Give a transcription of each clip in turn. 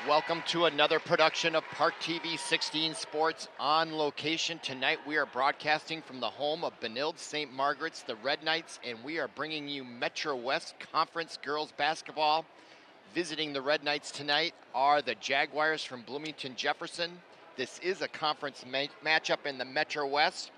Welcome to another production of ParkTV 16 Sports on location. Tonight we are broadcasting from the home of Benilde-St. Margaret's, the Red Knights, and we are bringing you Metro West Conference girls basketball. Visiting the Red Knights tonight are the Jaguars from Bloomington Jefferson. This is a conference matchup in the Metro West,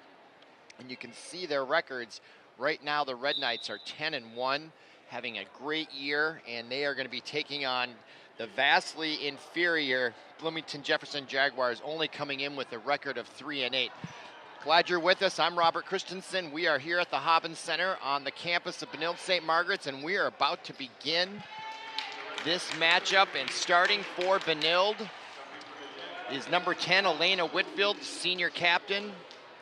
and you can see their records. Right now the Red Knights are 10-1, having a great year, and they are going to be taking on the vastly inferior Bloomington Jefferson Jaguars, only coming in with a record of 3-8. Glad you're with us. I'm Robert Christensen. We are here at the Hobbins Center on the campus of Benilde-St. Margaret's, and we are about to begin this matchup. And starting for Benilde is number 10, Elena Whitfield, senior captain.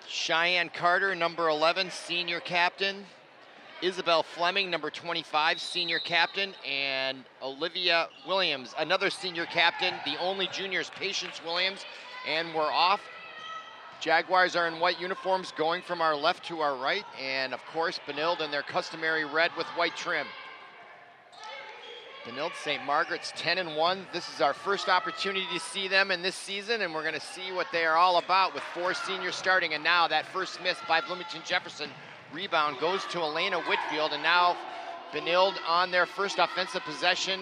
Cheyenne Carter, number 11, senior captain. Isabel Fleming, number 25, senior captain, and Olivia Williams, another senior captain. The only juniors, Patience Williams, and we're off. Jaguars are in white uniforms going from our left to our right, and of course Benilde in their customary red with white trim. Benilde-St. Margaret's 10-1. This is our first opportunity to see them in this season, and we're going to see what they are all about with 4 seniors starting. And now that first miss by Bloomington Jefferson. Rebound goes to Elena Whitfield, and now Benilde on their first offensive possession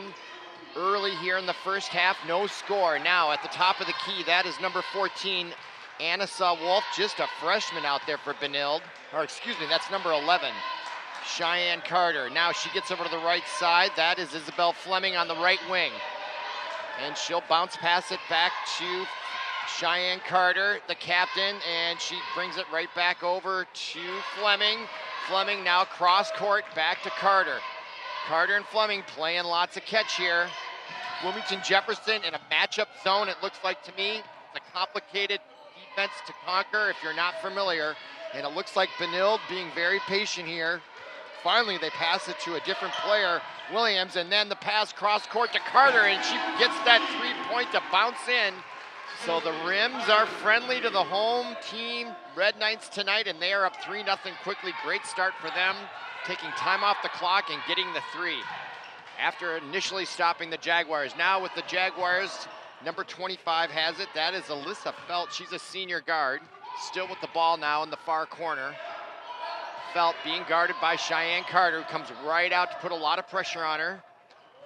early here in the first half. No score. Now at the top of the key, that is number 14, Anissa Wolf, just a freshman out there for Benilde. Or excuse me, that's number 11, Cheyenne Carter. Now she gets over to the right side. That is Isabel Fleming on the right wing. And she'll bounce pass it back to Cheyenne Carter, the captain, and she brings it right back over to Fleming. Fleming now cross court back to Carter. Carter and Fleming playing lots of catch here. Bloomington Jefferson in a matchup zone, it looks like to me. It's a complicated defense to conquer if you're not familiar. And it looks like Benilde being very patient here. Finally, they pass it to a different player, Williams, and then the pass cross court to Carter, and she gets that 3-point to bounce in. So the rims are friendly to the home team, Red Knights tonight, and they are up 3-0 quickly. Great start for them, taking time off the clock and getting the 3 after initially stopping the Jaguars. Now with the Jaguars, number 25 has it. That is Alyssa Felt. She's a senior guard, still with the ball now in the far corner. Felt being guarded by Cheyenne Carter, who comes right out to put a lot of pressure on her.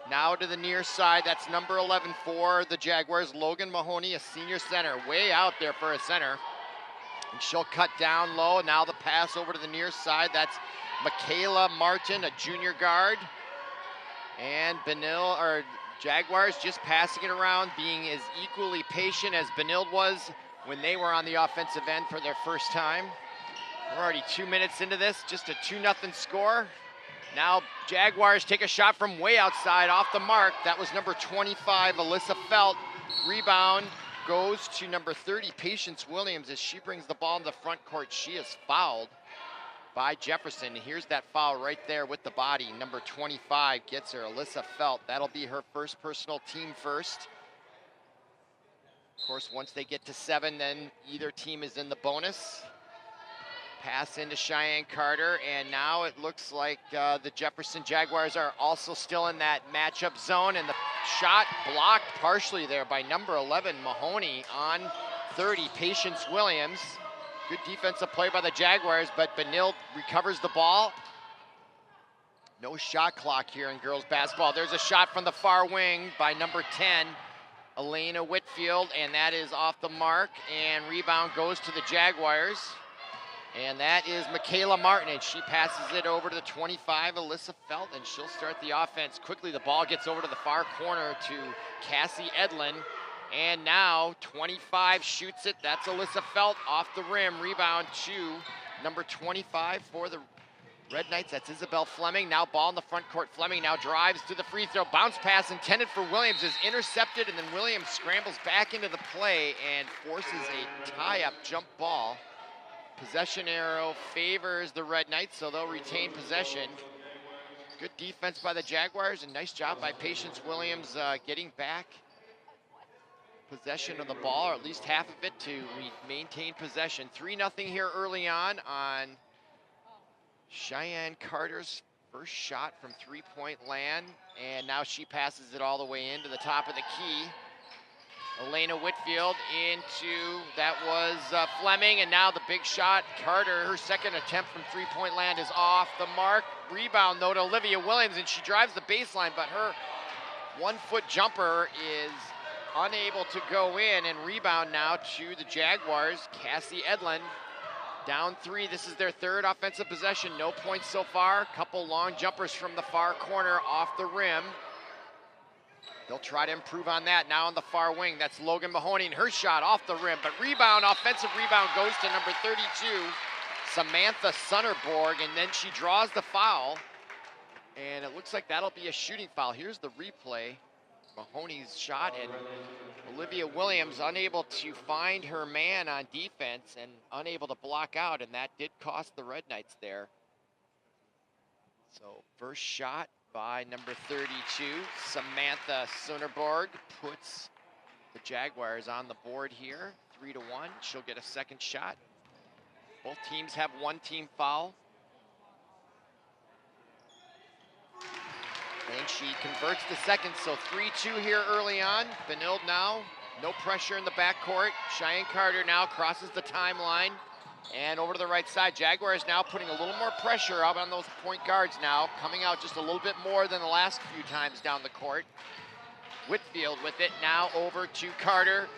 Now to the near side, that's number 11 for the Jaguars, Logan Mahoney, a senior center, way out there for a center. And she'll cut down low. Now the pass over to the near side, that's Michaela Martin, a junior guard. And Jaguars just passing it around, being as equally patient as Benilde was when they were on the offensive end for their first time. We're already 2 minutes into this, just a 2-0 score. Now Jaguars take a shot from way outside off the mark. That was number 25, Alyssa Felt. Rebound goes to number 30, Patience Williams, as she brings the ball in the front court. She is fouled by Jefferson. Here's that foul right there with the body. Number 25 gets her, Alyssa Felt. That'll be her first personal, team first. Of course, once they get to 7, then either team is in the bonus. Pass into Cheyenne Carter, and now it looks like the Jefferson Jaguars are also still in that matchup zone, and the shot blocked partially there by number 11, Mahoney, on 30, Patience Williams. Good defensive play by the Jaguars, but Benilde recovers the ball. No shot clock here in girls basketball. There's a shot from the far wing by number 10, Elena Whitfield, and that is off the mark, and rebound goes to the Jaguars. And that is Michaela Martin, and she passes it over to the 25, Alyssa Felt, and she'll start the offense. Quickly, the ball gets over to the far corner to Cassie Edlin, and now 25 shoots it. That's Alyssa Felt off the rim. Rebound to number 25 for the Red Knights. That's Isabel Fleming. Now ball in the front court. Fleming now drives to the free throw. Bounce pass intended for Williams is intercepted, and then Williams scrambles back into the play and forces a tie-up jump ball. Possession arrow favors the Red Knights, so they'll retain possession. Good defense by the Jaguars, and nice job by Patience Williams getting back possession of the ball, or at least half of it, to maintain possession. 3-0 here early on Cheyenne Carter's first shot from three-point land, and now she passes it all the way into the top of the key. Elena Whitfield into, that was Fleming, and now the big shot. Carter, her second attempt from three-point land is off the mark. Rebound, though, to Olivia Williams, and she drives the baseline, but her one-foot jumper is unable to go in, and rebound now to the Jaguars. Cassie Edlin down 3. This is their third offensive possession. No points so far. Couple long jumpers from the far corner off the rim. They'll try to improve on that. Now on the far wing, that's Logan Mahoney, and her shot off the rim. But rebound, offensive rebound goes to number 32, Samantha Sunnerborg, and then she draws the foul. And it looks like that'll be a shooting foul. Here's the replay. Mahoney's shot, and Olivia Williams unable to find her man on defense and unable to block out, and that did cost the Red Knights there. So first shot by number 32, Samantha Sunnerborg, puts the Jaguars on the board here, 3-1. She'll get a second shot. Both teams have one team foul. And she converts the second, so 3-2 here early on. Benilde now, no pressure in the backcourt. Cheyenne Carter now crosses the timeline and over to the right side. Jaguars now putting a little more pressure out on those point guards now, coming out just a little bit more than the last few times down the court. Whitfield with it, now over to Carter.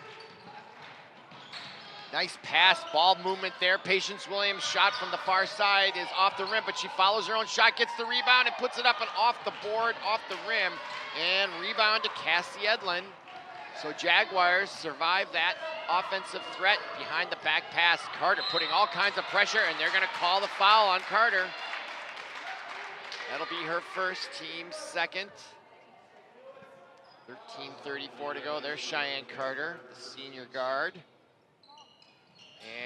Nice pass, ball movement there. Patience Williams' shot from the far side is off the rim, but she follows her own shot, gets the rebound, and puts it up and off the board, off the rim. And rebound to Cassie Edlin. So Jaguars survive that offensive threat behind the back pass. Carter putting all kinds of pressure, and they're gonna call the foul on Carter. That'll be her first, team second. 13:34 to go. There's Cheyenne Carter, the senior guard.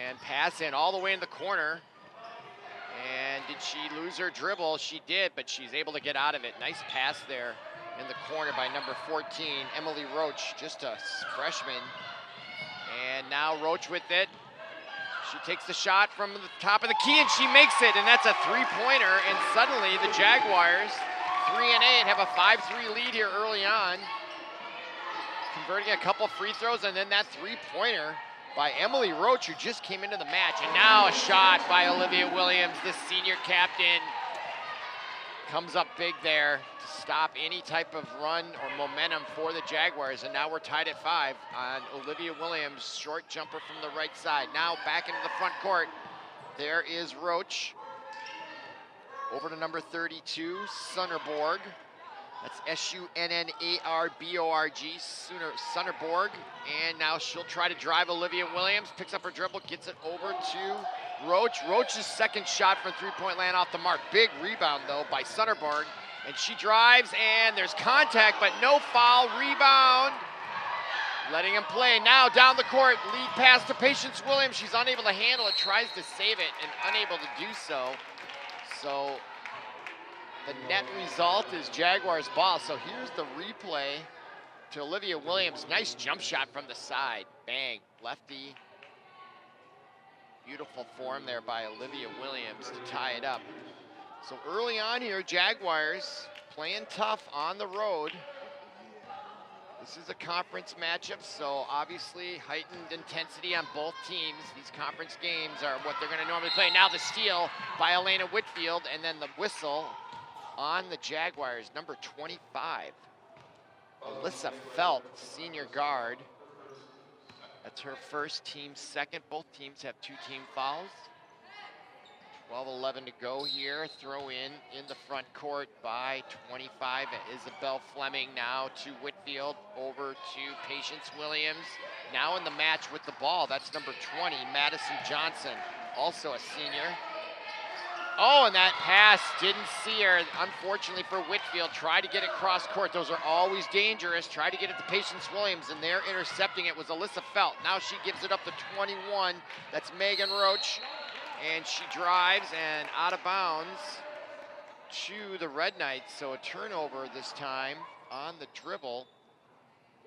And pass in all the way in the corner. And did she lose her dribble? She did, but she's able to get out of it. Nice pass there in the corner by number 14, Emily Roach, just a freshman. And now Roach with it. She takes the shot from the top of the key, and she makes it, and that's a three-pointer. And suddenly the Jaguars, 3-8, have a 5-3 lead here early on. Converting a couple free throws, and then that three-pointer by Emily Roach, who just came into the match. And now a shot by Olivia Williams, the senior captain. Comes up big there to stop any type of run or momentum for the Jaguars. And now we're tied at 5 on Olivia Williams' short jumper from the right side. Now back into the front court. There is Roach. Over to number 32, Sunnerborg. That's S-U-N-N-A-R-B-O-R-G, Sunnerborg. And now she'll try to drive Olivia Williams, picks up her dribble, gets it over to Roach. Roach's second shot from three-point land off the mark. Big rebound, though, by Sunnerborg. And she drives, and there's contact, but no foul. Rebound. Letting him play. Now down the court, lead pass to Patience Williams. She's unable to handle it, tries to save it, and unable to do so. So the net result is Jaguars ball. So here's the replay to Olivia Williams. Nice jump shot from the side. Bang, lefty. Beautiful form there by Olivia Williams to tie it up. So early on here, Jaguars playing tough on the road. This is a conference matchup, so obviously heightened intensity on both teams. These conference games are what they're gonna normally play. Now the steal by Elena Whitfield, and then the whistle on the Jaguars, number 25. Alyssa Felt, senior guard. That's her first, team second. Both teams have 2 team fouls. 12-11 to go here. Throw in the front court by 25, Isabel Fleming. Now to Whitfield, over to Patience Williams. Now in the match with the ball, that's number 20, Madison Johnson, also a senior. Oh, and that pass, didn't see her, unfortunately for Whitfield. Tried to get it cross court. Those are always dangerous. Tried to get it to Patience Williams, and there intercepting it was Alyssa Felt. Now she gives it up to 21. That's Megan Roach. And she drives and out of bounds to the Red Knights. So a turnover this time on the dribble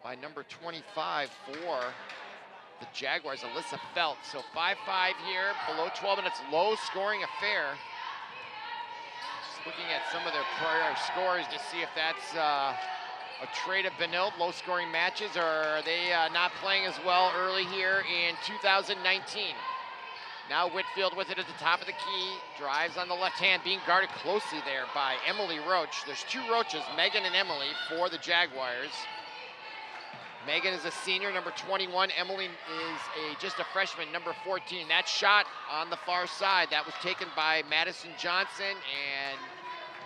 by number 25 for the Jaguars, Alyssa Felt. So 5-5 here, below 12 minutes, low scoring affair. Looking at some of their prior scores to see if that's a trade of Benilde, low-scoring matches, or are they not playing as well early here in 2019? Now Whitfield with it at the top of the key, drives on the left hand, being guarded closely there by Emily Roach. There's two Roaches, Megan and Emily, for the Jaguars. Megan is a senior, number 21. Emily is just a freshman, number 14. That shot on the far side, that was taken by Madison Johnson, and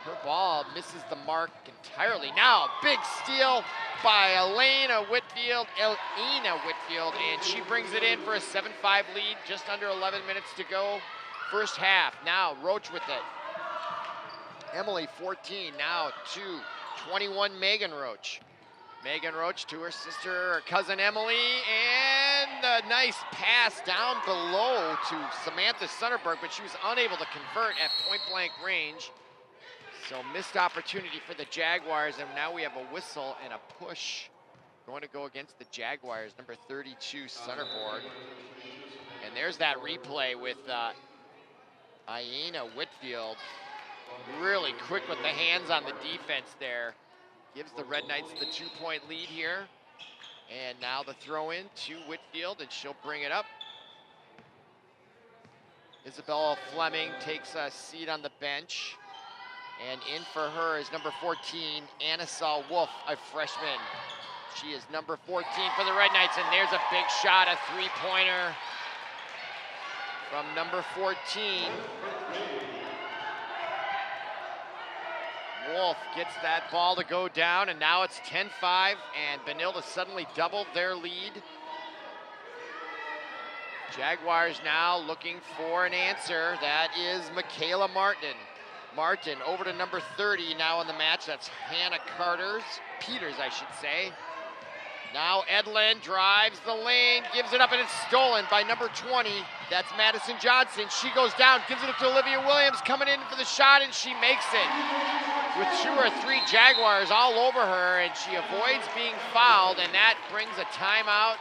her ball misses the mark entirely. Now, big steal by Elena Whitfield, and she brings it in for a 7-5 lead, just under 11 minutes to go, first half. Now, Roach with it. Emily, 14, now to 21, Megan Roach. Megan Roach to her sister, or cousin Emily, and a nice pass down below to Samantha Sunderberg, but she was unable to convert at point-blank range. So missed opportunity for the Jaguars, and now we have a whistle and a push going to go against the Jaguars, number 32, Sunderborg. And there's that replay with Iena Whitfield, really quick with the hands on the defense there. Gives the Red Knights the 2-point lead here. And now the throw in to Whitfield, and she'll bring it up. Isabella Fleming takes a seat on the bench. And in for her is number 14, Anna-Saul Wolf, a freshman. She is number 14 for the Red Knights, and there's a big shot, a three-pointer from number 14. Wolf gets that ball to go down, and now it's 10-5, and Benilde has suddenly doubled their lead. Jaguars now looking for an answer. That is Michaela Martin over to number 30 now in the match. That's Hannah Peters, I should say. Now Edlin drives the lane, gives it up, and it's stolen by number 20. That's Madison Johnson. She goes down, gives it up to Olivia Williams, coming in for the shot, and she makes it. With 2 or 3 Jaguars all over her, and she avoids being fouled, and that brings a timeout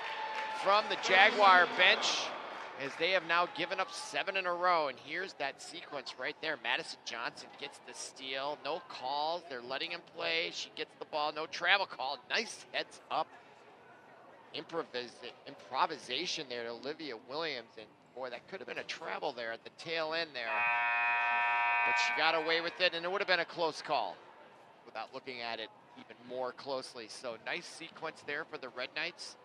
from the Jaguar bench, as they have now given up 7 in a row. And here's that sequence right there. Madison Johnson gets the steal. No calls. They're letting him play. She gets the ball. No travel call. Nice heads up improvisation there to Olivia Williams. And boy, that could have been a travel there at the tail end there. But she got away with it, and it would have been a close call without looking at it even more closely. So nice sequence there for the Red Knights.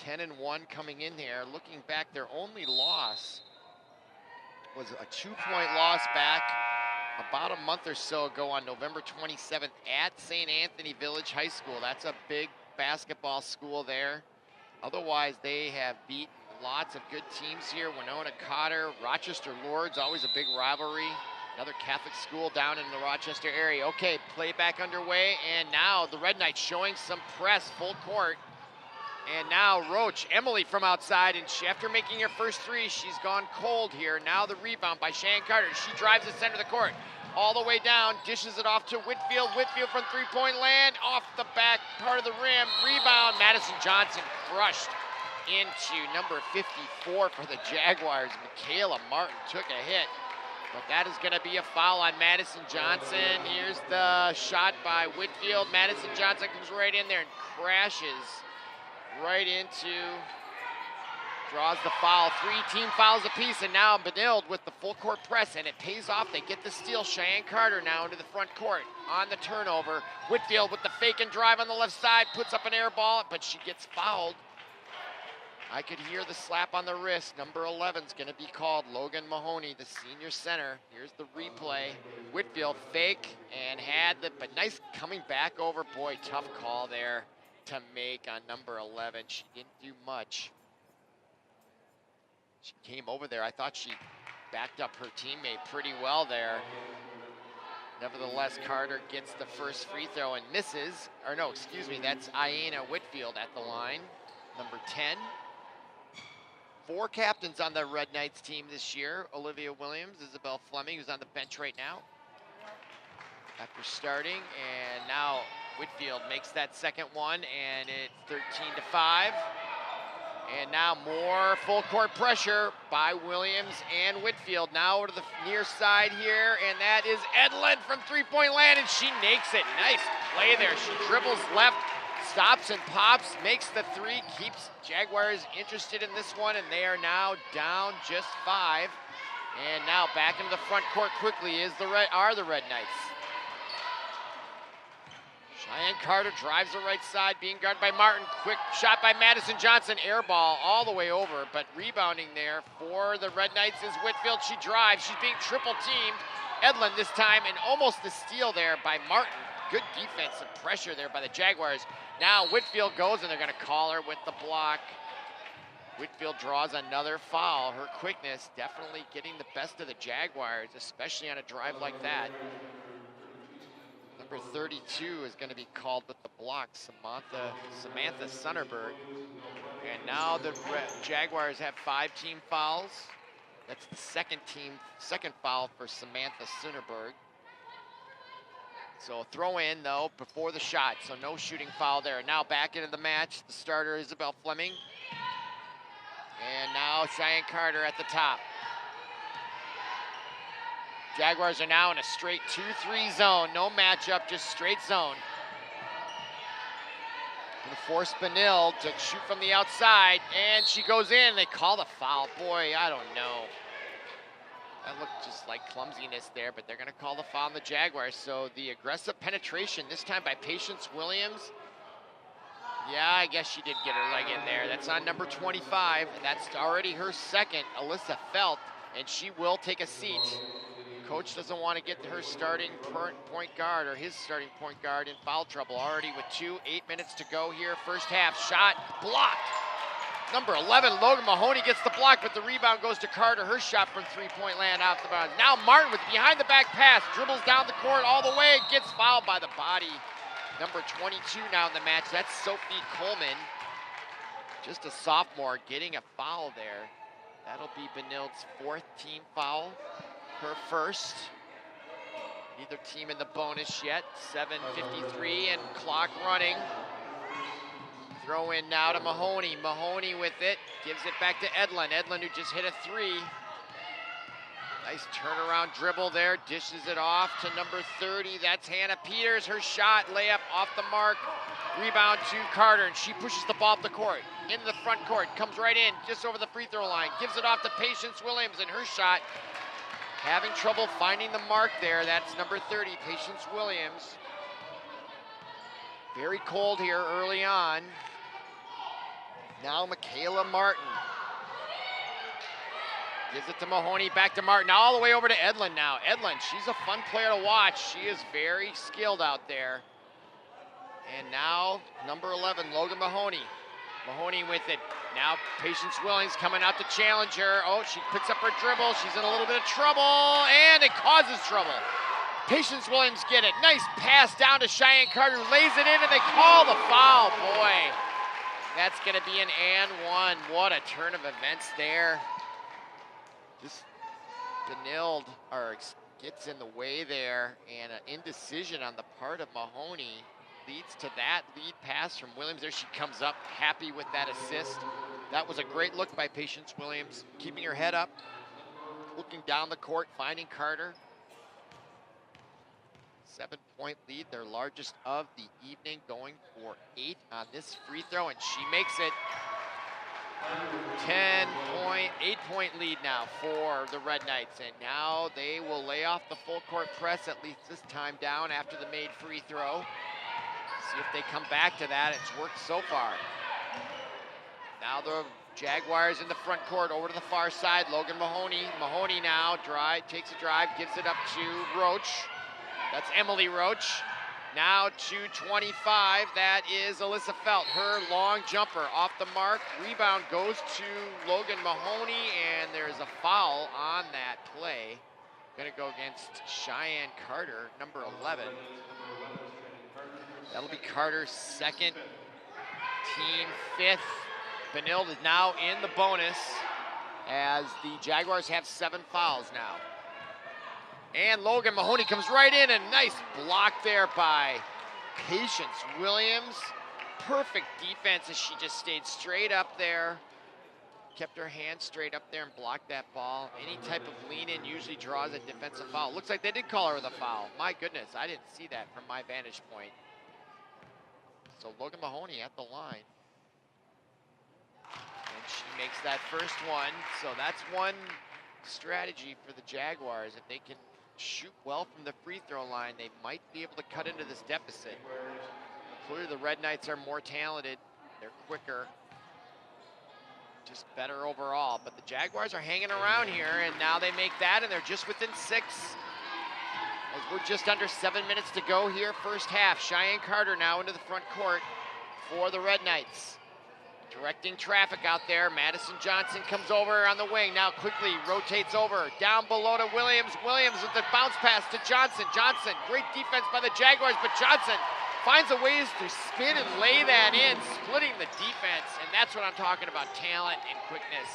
10-1 coming in there. Looking back, their only loss was a 2-point loss back about a month or so ago on November 27th at St. Anthony Village High School. That's a big basketball school there. Otherwise, they have beaten lots of good teams here. Winona Cotter, Rochester Lords, always a big rivalry. Another Catholic school down in the Rochester area. Okay, play back underway, and now the Red Knights showing some press, full court. And now Roach, Emily from outside, and after making her first 3, she's gone cold here. Now the rebound by Cheyenne Carter. She drives the center of the court, all the way down, dishes it off to Whitfield. Whitfield from three-point land, off the back part of the rim. Rebound, Madison Johnson crushed into number 54 for the Jaguars. Michaela Martin took a hit, but that is going to be a foul on Madison Johnson. Here's the shot by Whitfield. Madison Johnson comes right in there and crashes right into, draws the foul. 3 team fouls apiece, and now Benilde with the full court press, and it pays off. They get the steal. Cheyenne Carter now into the front court on the turnover. Whitfield with the fake and drive on the left side, puts up an air ball, but she gets fouled. I could hear the slap on the wrist. Number 11 is going to be called. Logan Mahoney, the senior center. Here's the replay. Whitfield fake and had the, but nice coming back over. Boy, tough call there to make on number 11. She didn't do much. She came over there. I thought she backed up her teammate pretty well there. Nevertheless, Carter gets the first free throw and misses. Or no, excuse me, that's Iena Whitfield at the line, number 10. 4 captains on the Red Knights team this year. Olivia Williams, Isabel Fleming, who's on the bench right now after starting. And now Whitfield makes that second one, and it's 13-5. And now more full court pressure by Williams and Whitfield. Now over to the near side here, and that is Edlin from three-point land, and she nakes it. Nice play there. She dribbles left, stops and pops, makes the three, keeps Jaguars interested in this one, and they are now down just 5. And now back into the front court quickly are the Red Knights. Cheyenne Carter drives the right side, being guarded by Martin. Quick shot by Madison Johnson, air ball all the way over, but rebounding there for the Red Knights is Whitfield. She drives, she's being triple teamed. Edlin this time, and almost the steal there by Martin. Good defensive pressure there by the Jaguars. Now Whitfield goes, and they're gonna call her with the block. Whitfield draws another foul. Her quickness definitely getting the best of the Jaguars, especially on a drive like that. Number 32 is going to be called with the block, Samantha Sunderberg. And now the Jaguars have 5 team fouls. That's the second foul for Samantha Sunderberg. So throw in though before the shot, so no shooting foul there. Now back into the match, the starter Isabel Fleming. And now Cheyenne Carter at the top. Jaguars are now in a straight 2-3 zone. No matchup, just straight zone. Gonna force Benilde to shoot from the outside, and she goes in. They call the foul. Boy, I don't know. That looked just like clumsiness there, but they're gonna call the foul on the Jaguars. So the aggressive penetration, this time by Patience Williams. Yeah, I guess she did get her leg in there. That's on number 25, and that's already her second, Alyssa Felt, and she will take a seat. Coach doesn't want to get her starting point guard or his starting point guard in foul trouble. Already with 8 minutes to go here. First half, shot blocked. Number 11, Logan Mahoney gets the block, but the rebound goes to Carter. Her shot from three-point land off the bounds. Now Martin with behind-the-back pass, dribbles down the court all the way, gets fouled by the body. Number 22 now in the match, that's Sophie Coleman. Just a sophomore getting a foul there. That'll be Benilde's 4th team foul. Her first. Neither team in the bonus yet. 7:53 and clock running. Throw in now to Mahoney. Mahoney with it. Gives it back to Edlin. Edlin who just hit a 3. Nice turnaround dribble there. Dishes it off to number 30. That's Hannah Peters. Her shot, layup off the mark. Rebound to Carter, and she pushes the ball up the court. Into the front court. Comes right in, just over the free throw line. Gives it off to Patience Williams, and her shot having trouble finding the mark there. That's number 30, Patience Williams. Very cold here early on. Now Michaela Martin. Gives it to Mahoney, back to Martin, all the way over to Edlin now. Edlin, she's a fun player to watch. She is very skilled out there. And now number 11, Logan Mahoney. Mahoney with it. Now Patience Williams coming out to challenge her. Oh, she picks up her dribble. She's in a little bit of trouble, and it causes trouble. Patience Williams get it. Nice pass down to Cheyenne Carter, lays it in, and they call the foul. Boy, that's going to be an and one. What a turn of events there. Just Benilde gets in the way there, and an indecision on the part of Mahoney leads to that lead pass from Williams. There she comes up, happy with that assist. That was a great look by Patience Williams, keeping her head up, looking down the court, finding Carter. 7-point lead, their largest of the evening, going for 8 on this free throw, and she makes it. 8-point lead now for the Red Knights, and now they will lay off the full court press, at least this time down after the made free throw. See if they come back to that. It's worked so far. Now the Jaguars in the front court, over to the far side. Logan Mahoney. Mahoney now takes a drive, gives it up to Roach. That's Emily Roach. Now to 25, that is Alyssa Felt. Her long jumper off the mark. Rebound goes to Logan Mahoney, and there's a foul on that play. Gonna go against Cheyenne Carter, number 11. That'll be Carter's 2nd, team 5th. Benilde is now in the bonus as the Jaguars have 7 fouls now. And Logan Mahoney comes right in, and nice block there by Patience Williams. Perfect defense as she just stayed straight up there. kept her hand straight up there and blocked that ball. Any type of lean in usually draws a defensive foul. Looks like they did call her with a foul. My goodness, I didn't see that from my vantage point. So Logan Mahoney at the line. And she makes that first one. So that's one strategy for the Jaguars. If they can shoot well from the free throw line, they might be able to cut into this deficit. Clearly the Red Knights are more talented. They're quicker. Just better overall, but the Jaguars are hanging around here, and now they make that, and they're just within 6. As we're just under 7 minutes to go here, first half. Cheyenne Carter now into the front court for the Red Knights. Directing traffic out there. Madison Johnson comes over on the wing, now quickly rotates over, down below to Williams. Williams with the bounce pass to Johnson. Johnson, great defense by the Jaguars, but Johnson finds a ways to spin and lay that in, splitting the defense, and that's what I'm talking about, talent and quickness,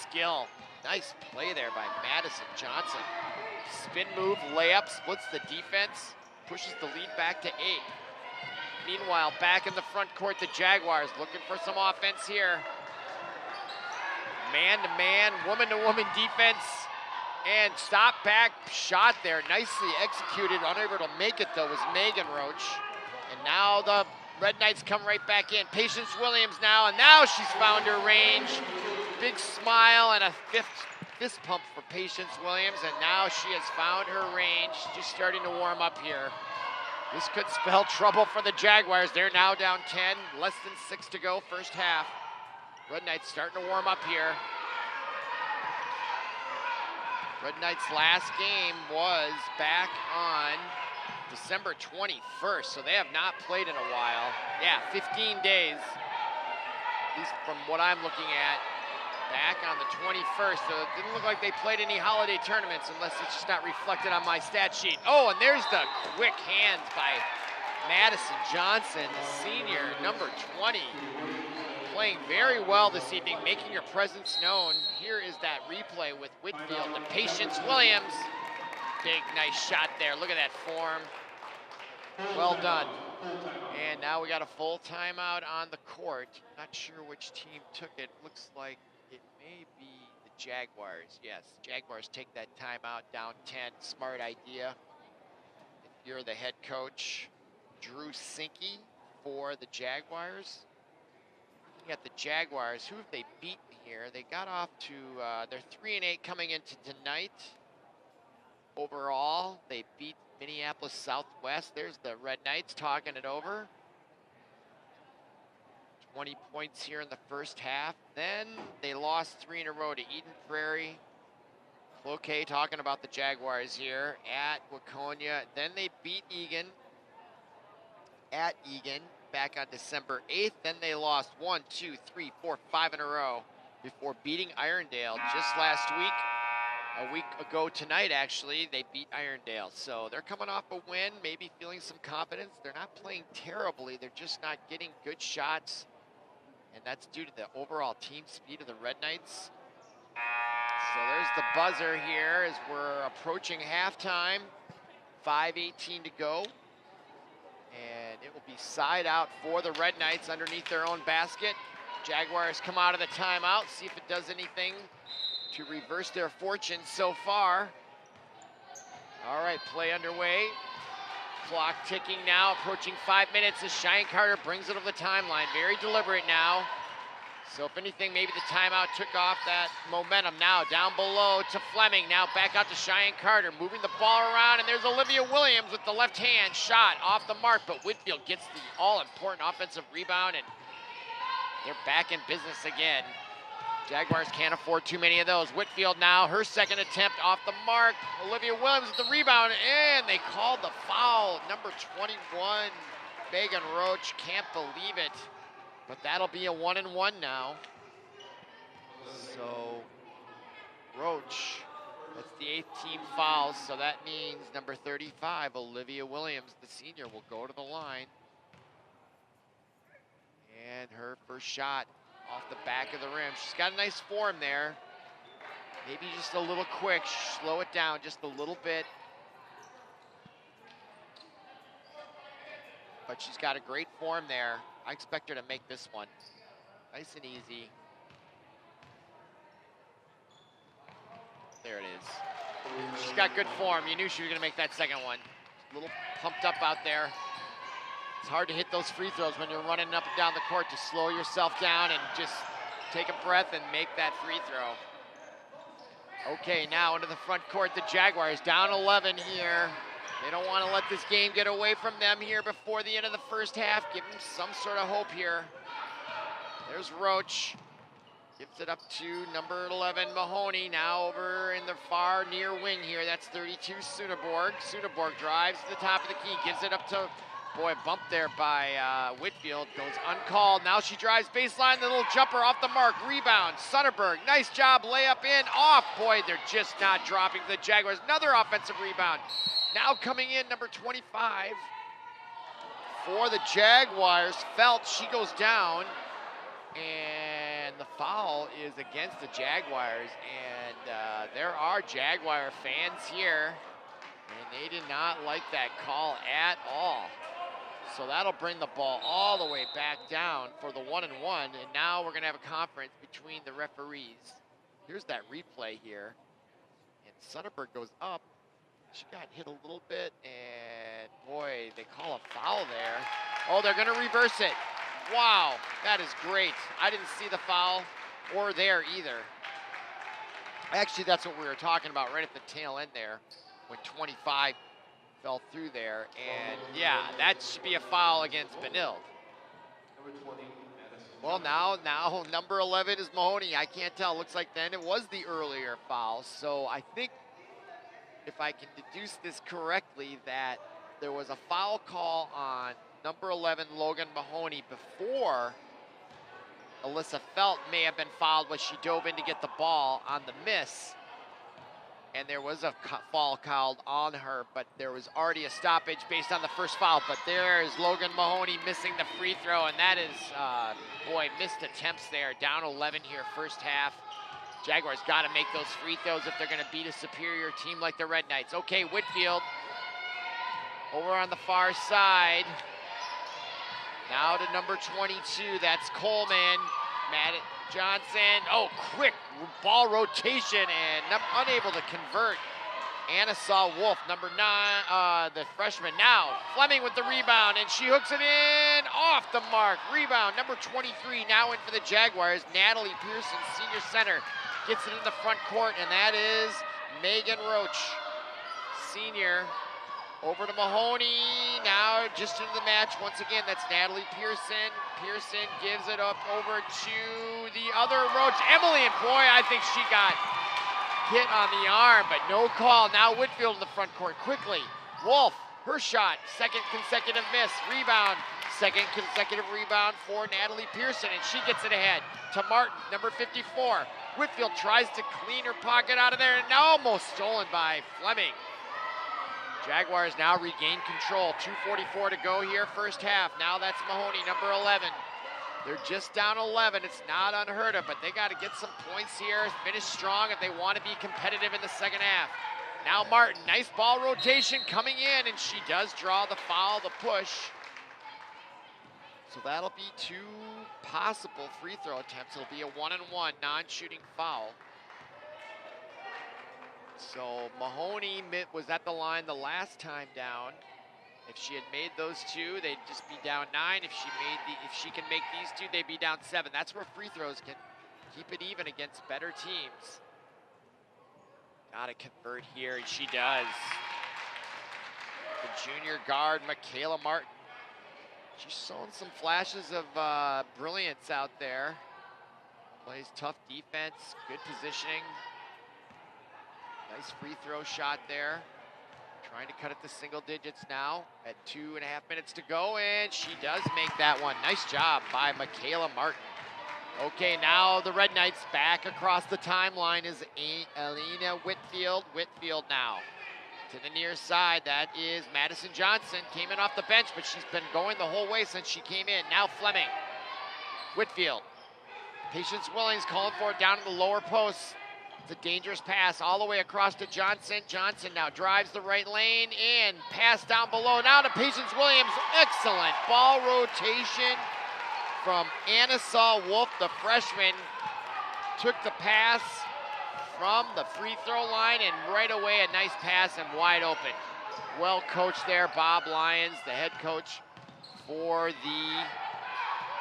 skill. Nice play there by Madison Johnson. Spin move, layup, splits the defense, pushes the lead back to 8. Meanwhile, back in the front court, the Jaguars looking for some offense here. Man-to-man, woman-to-woman defense, and stop back shot there, nicely executed. Unable to make it though was Megan Roach. And now the Red Knights come right back in. Patience Williams now, and now she's found her range. Big smile and a fist pump for Patience Williams, and now she has found her range. Just starting to warm up here. This could spell trouble for the Jaguars. They're now down 10, less than 6 to go, first half. Red Knights starting to warm up here. Red Knights' last game was back on December 21st, so they have not played in a while. Yeah, 15 days, at least from what I'm looking at, back on the 21st. So it didn't look like they played any holiday tournaments unless it's just not reflected on my stat sheet. Oh, and there's the quick hands by Madison Johnson, senior, number 20. Playing very well this evening, making your presence known. Here is that replay with Whitfield and Patience Williams. Big, nice shot there. Look at that form. Well done. And now we got a full timeout on the court. Not sure which team took it. Looks like it may be the Jaguars. Yes, Jaguars take that timeout down 10. Smart idea. If you're the head coach, Drew Sinke for the Jaguars. Looking at the Jaguars, who have they beaten here? They got off to, they're 3-8 coming into tonight. Overall, they beat Minneapolis Southwest. There's the Red Knights talking it over. 20 points here in the first half. Then they lost 3 in a row to Eden Prairie. Cloquet talking about the Jaguars here at Waconia. Then they beat Egan at Egan back on December 8th. Then they lost 1, 2, 3, 4, 5 in a row before beating Irondale just last week. A week ago tonight, actually, they beat Irondale. So they're coming off a win, maybe feeling some confidence. They're not playing terribly. They're just not getting good shots. And that's due to the overall team speed of the Red Knights. So there's the buzzer here as we're approaching halftime. 5:18 to go. And it will be side out for the Red Knights underneath their own basket. Jaguars come out of the timeout, see if it does anything to reverse their fortunes so far. All right, play underway. Clock ticking now, approaching 5 minutes as Cheyenne Carter brings it over the timeline. Very deliberate now. So if anything, maybe the timeout took off that momentum. Now down below to Fleming, now back out to Cheyenne Carter, moving the ball around, and there's Olivia Williams with the left hand shot off the mark, but Whitfield gets the all-important offensive rebound, and they're back in business again. Jaguars can't afford too many of those. Whitfield now, her second attempt off the mark. Olivia Williams with the rebound, and they called the foul. Number 21, Megan Roach, can't believe it. But that'll be a 1-and-1 now. So Roach, that's the 8th team foul, so that means number 35, Olivia Williams, the senior, will go to the line. And her first shot off the back of the rim. She's got a nice form there. Maybe just a little quick, slow it down just a little bit. But she's got a great form there. I expect her to make this one. Nice and easy. She's got good form. You knew she was gonna make that second one. A little pumped up out there. It's hard to hit those free throws when you're running up and down the court. Just slow yourself down and just take a breath and make that free throw. Okay, now into the front court, the Jaguars down 11 here. They don't want to let this game get away from them here before the end of the first half. Give them some sort of hope here. There's Roach. Gives it up to number 11, Mahoney, now over in the far near wing here. That's 32, Soneborg. Soneborg drives to the top of the key, gives it up to, boy, bumped there by Whitfield, goes uncalled. Now she drives baseline, the little jumper off the mark, rebound, Soneborg, nice job, layup in, off. Boy, they're just not dropping the Jaguars. Another offensive rebound. Now coming in, number 25 for the Jaguars, Feltz, she goes down. And the foul is against the Jaguars, and there are Jaguar fans here, and they did not like that call at all. So that'll bring the ball all the way back down for the 1-and-1, and now we're gonna have a conference between the referees. Here's that replay here, and Soneborg goes up. She got hit a little bit, and boy, they call a foul there. Oh, they're gonna reverse it. Wow, that is great. I didn't see the foul or there either. Actually, that's what we were talking about right at the tail end there when 25 fell through there. And yeah, that should be a foul against Benilde. Well, now number 11 is Mahoney. I can't tell. Looks like then it was the earlier foul. So I think if I can deduce this correctly, that there was a foul call on number 11, Logan Mahoney, before Alyssa Felt may have been fouled when she dove in to get the ball on the miss. And there was a foul called on her, but there was already a stoppage based on the first foul. But there is Logan Mahoney missing the free throw, and that is, boy, missed attempts there. Down 11 here, first half. Jaguars got to make those free throws if they're going to beat a superior team like the Red Knights. Okay, Whitfield over on the far side. Now to number 22, that's Coleman. Matt Johnson, oh, quick ball rotation and unable to convert. Anna saw Wolf, number 9, the freshman. Now Fleming with the rebound, and she hooks it in off the mark. Rebound, number 23, now in for the Jaguars. Natalie Pearson, senior center, gets it in the front court, and that is Megan Roach, senior. Over to Mahoney, now just into the match. Once again, that's Natalie Pearson. Pearson gives it up over to the other Roach, Emily, and boy, I think she got hit on the arm, but no call. Now Whitfield in the front court, quickly. Wolf, her shot, second consecutive miss. Rebound, second consecutive rebound for Natalie Pearson, and she gets it ahead to Martin, number 54. Whitfield tries to clean her pocket out of there, and almost stolen by Fleming. Jaguars now regain control. 2:44 to go here, first half. Now that's Mahoney, number 11. They're just down 11. It's not unheard of, but they got to get some points here, finish strong if they want to be competitive in the second half. Now Martin, nice ball rotation coming in, and she does draw the foul, the push. So that'll be 2 possible free throw attempts. It'll be a 1-and-1 non-shooting foul. So Mahoney was at the line the last time down. If she had made those 2, they'd just be down 9. If she can make these 2, they'd be down 7. That's where free throws can keep it even against better teams. Gotta convert here, and she does. The junior guard, Michaela Martin. She's shown some flashes of brilliance out there. Plays tough defense, good positioning. Nice free throw shot there. Trying to cut it to single digits now at 2.5 minutes to go, and she does make that one. Nice job by Michaela Martin. Okay, now the Red Knights back across the timeline is Alina Whitfield. Whitfield now to the near side. That is Madison Johnson. Came in off the bench, but she's been going the whole way since she came in. Now Fleming. Whitfield. Patience Willings calling for it down in the lower post. It's a dangerous pass all the way across to Johnson. Johnson now drives the right lane and pass down below. Now to Patience Williams. Excellent ball rotation from Anna Saw Wolf, the freshman. Took the pass from the free throw line, and right away a nice pass and wide open. Well coached there, Bob Lyons, the head coach for the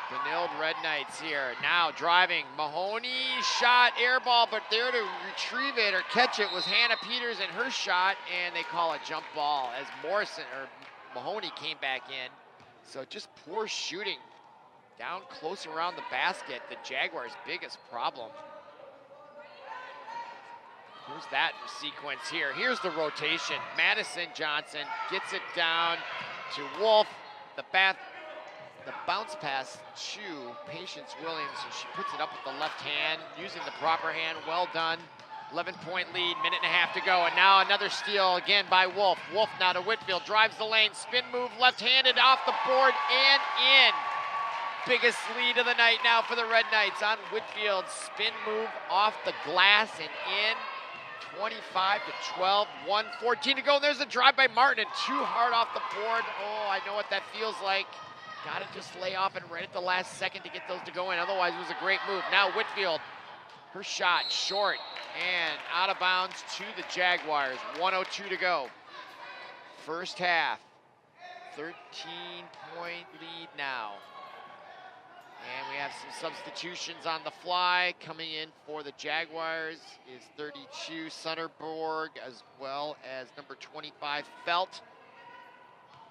Benilde Red Knights here. Now driving, Mahoney shot, air ball, but there to retrieve it or catch it was Hannah Peters and her shot, and they call a jump ball as Mahoney came back in. So just poor shooting down close around the basket, the Jaguars' biggest problem. Here's that sequence here. Here's the rotation. Madison Johnson gets it down to Wolf. The bounce pass to Patience Williams, and she puts it up with the left hand, using the proper hand. Well done. 11-point lead, minute and a half to go, and now another steal again by Wolf. Wolf now to Whitfield, drives the lane, spin move, left-handed off the board and in. Biggest lead of the night now for the Red Knights on Whitfield. Spin move off the glass and in. 25-12, 1:14 to go, and there's a drive by Martin, and too hard off the board. Oh, I know what that feels like. Got to just lay off and right at the last second to get those to go in. Otherwise, it was a great move. Now Whitfield, her shot short and out of bounds to the Jaguars. 1:02 to go. First half, 13-point lead now. And we have some substitutions on the fly. Coming in for the Jaguars is 32 Sunderborg, as well as number 25 Felt.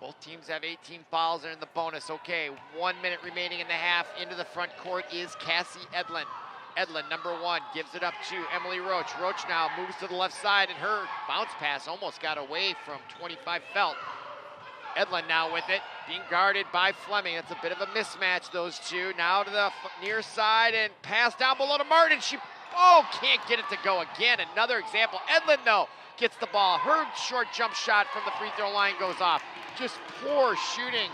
Both teams have 18 fouls. They're in the bonus. Okay, 1 minute remaining in the half. Into the front court is Cassie Edlin. Edlin, number 1, gives it up to Emily Roach. Roach now moves to the left side, and her bounce pass almost got away from 25 Felt. Edlin now with it, being guarded by Fleming. That's a bit of a mismatch, those two. Now to the near side and pass down below to Martin. She, can't get it to go again. Another example. Edlin, though, gets the ball. Her short jump shot from the free throw line goes off. Just poor shooting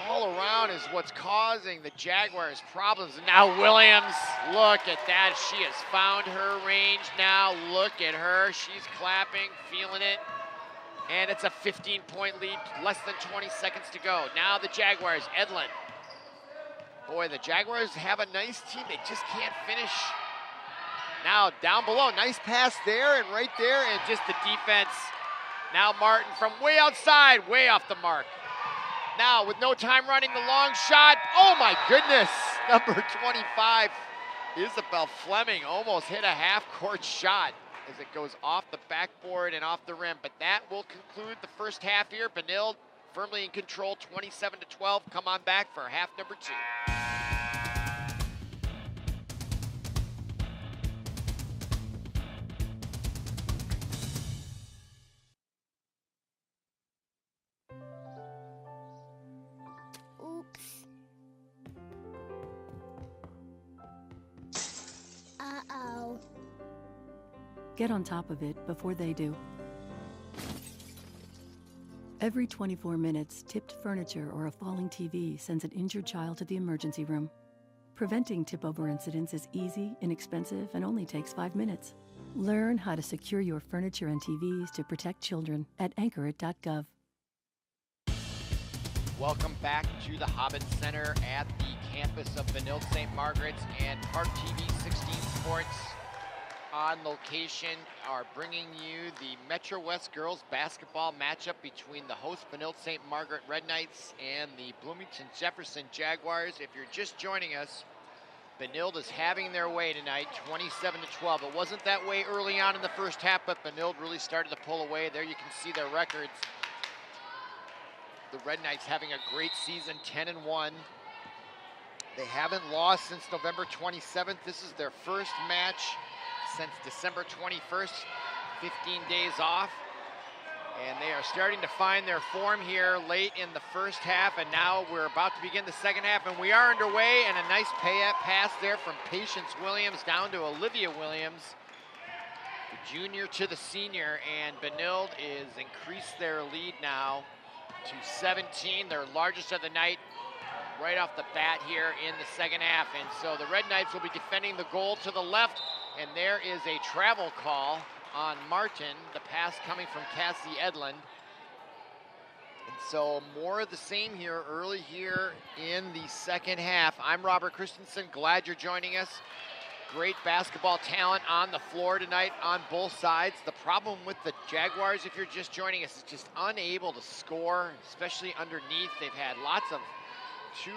all around is what's causing the Jaguars problems. And now Williams, look at that. She has found her range now. Look at her. She's clapping, feeling it. And it's a 15-point lead, less than 20 seconds to go. Now the Jaguars, Edlin. Boy, the Jaguars have a nice team. They just can't finish. Now down below, nice pass there and right there, and just the defense. Now Martin from way outside, way off the mark. Now with no time running, the long shot. Oh my goodness, number 25, Isabel Fleming almost hit a half-court shot as it goes off the backboard and off the rim. But that will conclude the first half here. Benilde firmly in control, 27-12. Come on back for half number 2. Oops. Uh-oh. Get on top of it before they do. Every 24 minutes, tipped furniture or a falling TV sends an injured child to the emergency room. Preventing tip-over incidents is easy, inexpensive, and only takes 5 minutes. Learn how to secure your furniture and TVs to protect children at anchorit.gov. Welcome back to the Hobbit Center at the campus of Benilde-St. Margaret's, and ParkTV 16 Sports on location are bringing you the Metro West girls basketball matchup between the host Benilde-St. Margaret Red Knights and the Bloomington Jefferson Jaguars. If you're just joining us, Benilde is having their way tonight, 27-12. It wasn't that way early on in the first half, but Benilde really started to pull away. There you can see their records. The Red Knights having a great season, 10-1. They haven't lost since November 27th. This is their first match since December 21st, 15 days off. And they are starting to find their form here late in the first half, and now we're about to begin the second half, and we are underway, and a nice pass there from Patience Williams down to Olivia Williams, the junior to the senior, and Benilde is increased their lead now to 17, their largest of the night, right off the bat here in the second half. And so the Red Knights will be defending the goal to the left, and there is a travel call on Martin, the pass coming from Cassie Edlin. And so more of the same here early here in the second half. I'm Robert Christensen, glad you're joining us. great basketball talent on the floor tonight on both sides. The problem with the Jaguars, if you're just joining us, is just unable to score, especially underneath. They've had lots of 2-3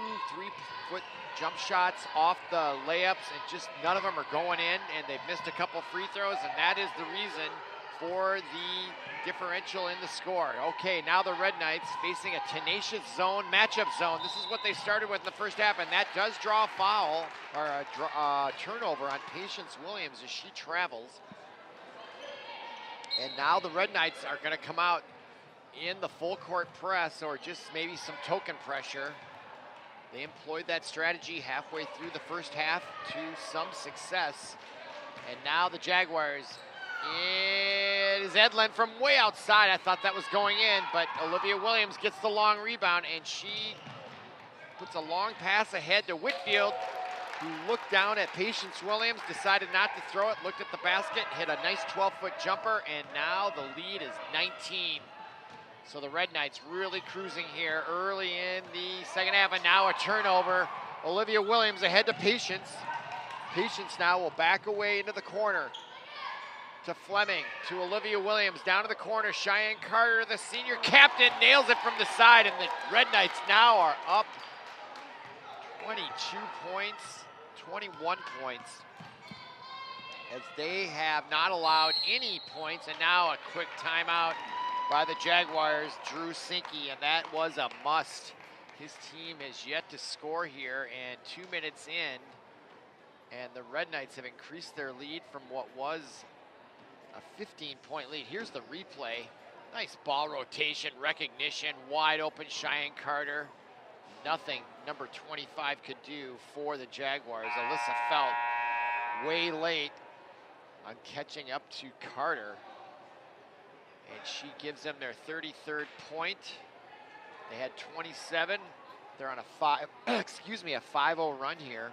foot jump shots off the layups, and just none of them are going in, and they've missed a couple free throws, and that is the reason for the differential in the score. Okay, now the Red Knights facing a tenacious zone, matchup zone. This is what they started with in the first half, and that does draw a foul, or a turnover on Patience Williams as she travels. And now the Red Knights are gonna come out in the full court press, or just maybe some token pressure. They employed that strategy halfway through the first half to some success. And now the Jaguars, it is Edlin from way outside. I thought that was going in, but Olivia Williams gets the long rebound, and she puts a long pass ahead to Whitfield, who looked down at Patience Williams, decided not to throw it, looked at the basket, hit a nice 12-foot jumper, and now the lead is 19. So the Red Knights really cruising here early in the second half, and now a turnover. Olivia Williams ahead to Patience. Patience now will back away into the corner to Fleming, to Olivia Williams, down to the corner. Cheyenne Carter, the senior captain, nails it from the side, and the Red Knights now are up 22 points, 21 points, as they have not allowed any points, and now a quick timeout by the Jaguars, Drew Sinke, and that was a must. His team has yet to score here, and 2 minutes in, and the Red Knights have increased their lead from what was a 15-point lead. Here's the replay. Nice ball rotation, recognition, wide open Cheyenne Carter. Nothing number 25 could do for the Jaguars. Alyssa Felt way late on catching up to Carter, and she gives them their 33rd point. They had 27. They're on a a 5-0 run here.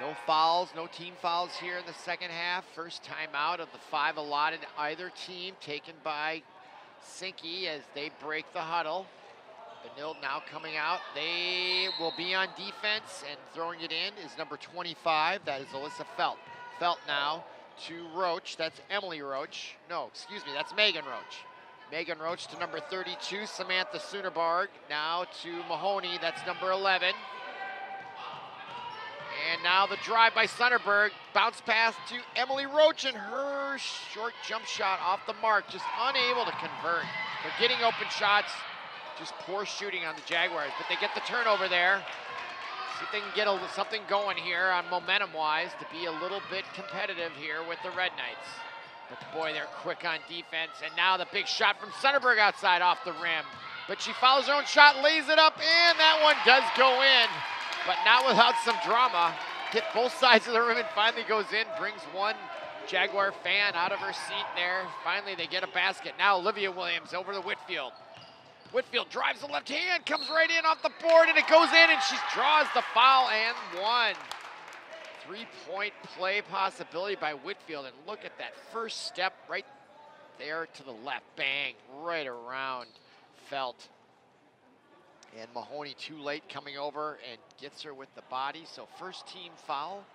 No fouls, no team fouls here in the second half. First timeout of the 5 allotted either team, taken by Sinke as they break the huddle. Benilde now coming out. They will be on defense, and throwing it in is number 25. That is Alyssa Felt. Felt now to Roach. That's Emily Roach. No, excuse me, that's Megan Roach. Megan Roach to number 32, Samantha Soenerbarg. Now to Mahoney, that's number 11. And now the drive by Soenerbarg. Bounce pass to Emily Roach, and her short jump shot off the mark, just unable to convert. They're getting open shots, just poor shooting on the Jaguars, but they get the turnover there. See if they can get something going here on momentum-wise to be a little bit competitive here with the Red Knights. But boy, they're quick on defense, and now the big shot from Soenerbarg outside off the rim. But she follows her own shot, lays it up, and that one does go in, but not without some drama. Hit both sides of the rim and finally goes in, brings one Jaguar fan out of her seat there. Finally, they get a basket. Now Olivia Williams over to Whitfield. Whitfield drives the left hand, comes right in off the board, and it goes in, and she draws the foul and one. 3-point play possibility by Whitfield, and look at that first step right there to the left. Bang, right around Felt. And Mahoney too late coming over and gets her with the body. So first team foul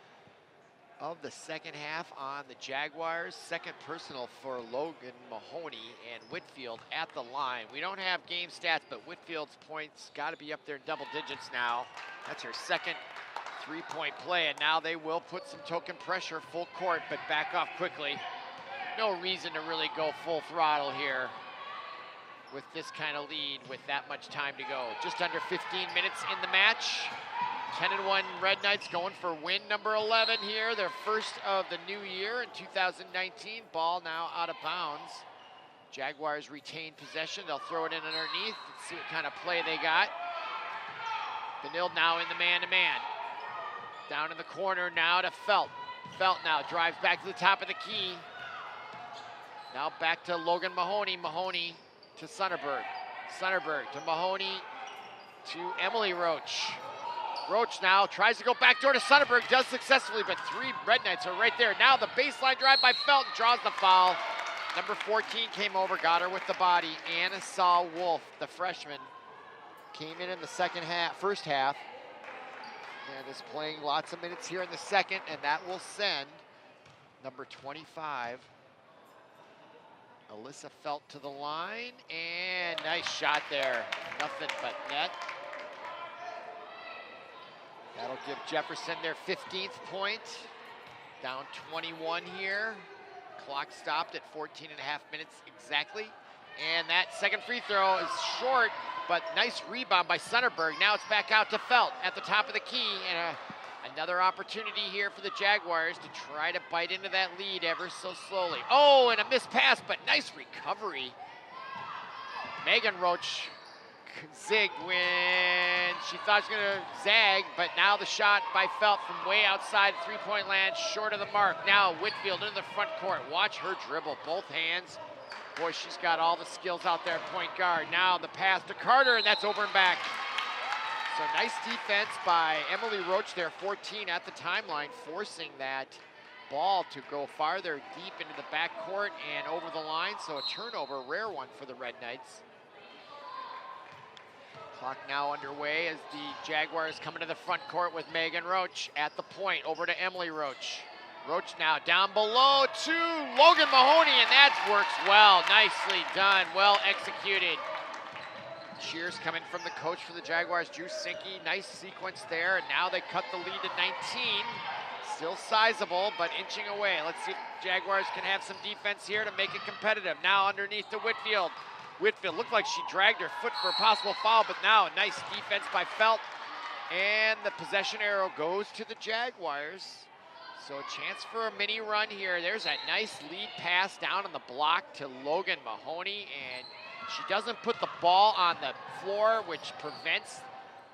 of the second half on the Jaguars. Second personal for Logan Mahoney, and Whitfield at the line. We don't have game stats, but Whitfield's points got to be up there in double digits now. That's her second 3-point play, and now they will put some token pressure full court, but back off quickly. No reason to really go full throttle here with this kind of lead with that much time to go. Just under 15 minutes in the match. 10-1 Red Knights going for win number 11 here, their first of the new year in 2019. Ball now out of bounds. Jaguars retain possession. They'll throw it in underneath. Let's see what kind of play they got. Benilde now in the man-to-man. Down in the corner now to Felt. Felt now drives back to the top of the key. Now back to Logan Mahoney. Mahoney to Soenerbarg. Soenerbarg to Mahoney to Emily Roach. Roach now tries to go backdoor to Soenerbarg, does successfully, but 3 Red Knights are right there. Now the baseline drive by Felt, draws the foul. Number 14 came over, got her with the body. Anna Saw Wolf, the freshman, came in the first half. and is playing lots of minutes here in the second, and that will send number 25, Alyssa Felt, to the line, and nice shot there. Nothing but net. That'll give Jefferson their 15th point. Down 21 here. Clock stopped at 14 and a half minutes exactly. And that second free throw is short, but nice rebound by Sonnenberg. Now it's back out to Felt at the top of the key, and another opportunity here for the Jaguars to try to bite into that lead ever so slowly. Oh, and a missed pass, but nice recovery. Megan Roach zigged when she thought she was gonna zag, but now the shot by Felt from way outside three-point land, short of the mark. Now Whitfield into the front court. Watch her dribble, both hands. Boy, she's got all the skills out there at point guard. Now the pass to Carter, and that's over and back. So nice defense by Emily Roach there, 14 at the timeline, forcing that ball to go farther deep into the backcourt and over the line. So a turnover, rare one for the Red Knights. Clock now underway as the Jaguars come into the front court with Megan Roach at the point. Over to Emily Roach. Roach now down below to Logan Mahoney, and that works well. Nicely done, well executed. Cheers coming from the coach for the Jaguars, Drew Sinke. Nice sequence there, and now they cut the lead to 19. Still sizable, but inching away. Let's see if the Jaguars can have some defense here to make it competitive. Now underneath to Whitfield. Whitfield looked like she dragged her foot for a possible foul, but now a nice defense by Felt. And the possession arrow goes to the Jaguars. So a chance for a mini run here. There's a nice lead pass down on the block to Logan Mahoney, and she doesn't put the ball on the floor, which prevents,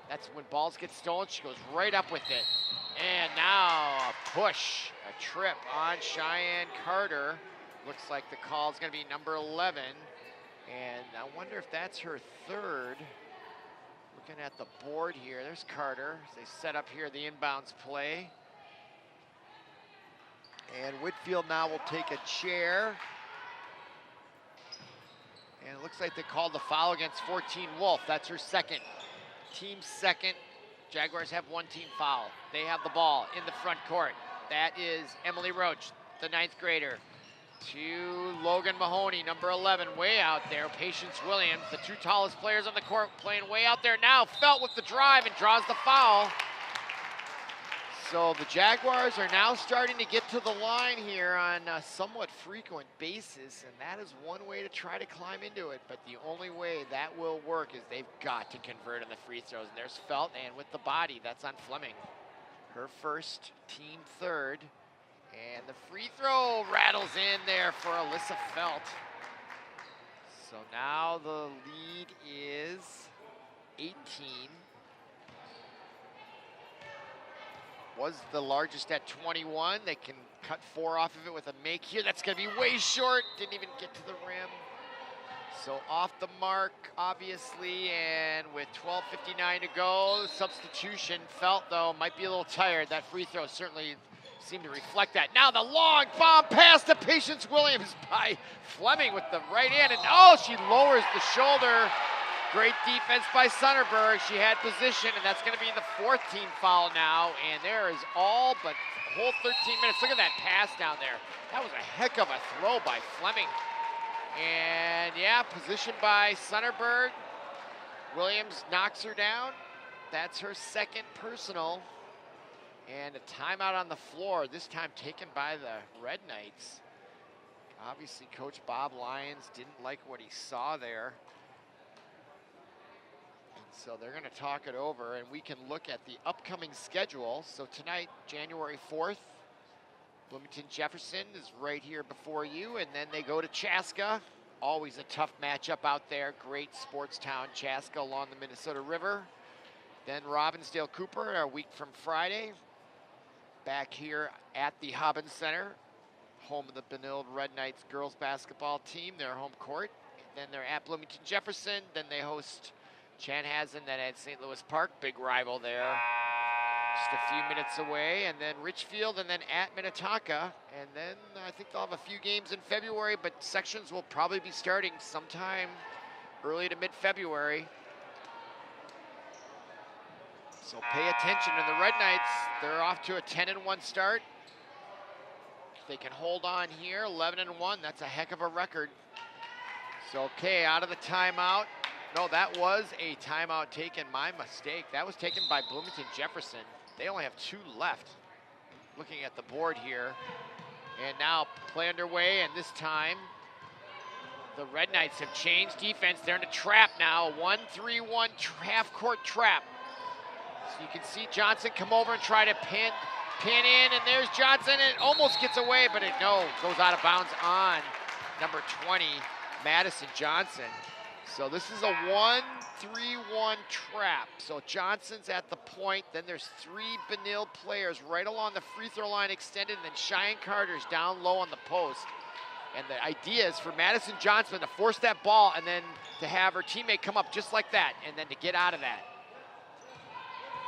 that's when balls get stolen, she goes right up with it. And now a push, a trip on Cheyenne Carter. Looks like the call is gonna be number 11. And I wonder if that's her third. Looking at the board here, there's Carter. They set up here the inbounds play. And Whitfield now will take a chair. And it looks like they called the foul against 14 Wolf. That's her second. Team second. Jaguars have one team foul. They have the ball in the front court. That is Emily Roach, the 9th grader. To Logan Mahoney, number 11, way out there. Patience Williams, the two tallest players on the court, playing way out there now. Felt with the drive and draws the foul. So the Jaguars are now starting to get to the line here on a somewhat frequent basis, and that is one way to try to climb into it. But the only way that will work is they've got to convert on the free throws. And there's Felt, and with the body, that's on Fleming. Her first, team third. And the free throw rattles in there for Alyssa Felt. So now the lead is 18. Was the largest at 21. They can cut 4 off of it with a make here. That's gonna be way short. Didn't even get to the rim. So off the mark, obviously, and with 12:59 to go, substitution. Felt, though, might be a little tired. That free throw certainly seemed to reflect that. Now the long bomb pass to Patience Williams by Fleming with the right hand, and oh, she lowers the shoulder. Great defense by Sonnenberg. She had position, and that's gonna be the 4th team foul now, and there is all but a whole 13 minutes. Look at that pass down there. That was a heck of a throw by Fleming. And yeah, position by Sonnenberg. Williams knocks her down. That's her second personal. And a timeout on the floor, this time taken by the Red Knights. Obviously, Coach Bob Lyons didn't like what he saw there. And so they're gonna talk it over, and we can look at the upcoming schedule. So tonight, January 4th, Bloomington Jefferson is right here before you, and then they go to Chaska. Always a tough matchup out there. Great sports town, Chaska, along the Minnesota River. Then Robbinsdale Cooper a week from Friday. Back here at the Hobbins Center, home of the Benilde Red Knights girls basketball team, their home court. Then they're at Bloomington Jefferson. Then they host Chanhassen, then at St. Louis Park, big rival there. Just a few minutes away, and then Richfield, and then at Minnetonka. And then I think they'll have a few games in February, but sections will probably be starting sometime early to mid-February. So pay attention to the Red Knights. They're off to a 10-1 start. If they can hold on here, 11-1, that's a heck of a record. So, okay, out of the timeout. No, that was a timeout taken, my mistake. That was taken by Bloomington Jefferson. They only have 2 left. Looking at the board here. And now play underway, and this time the Red Knights have changed defense. They're in a trap now, 1-3-1 half-court trap. So you can see Johnson come over and try to pin in, and there's Johnson. It almost gets away, but it goes out of bounds on number 20, Madison Johnson. So this is a 1-3-1 trap. So Johnson's at the point, then there's 3 Benilde players right along the free throw line extended, and then Cheyenne Carter's down low on the post. And the idea is for Madison Johnson to force that ball and then to have her teammate come up just like that, and then to get out of that.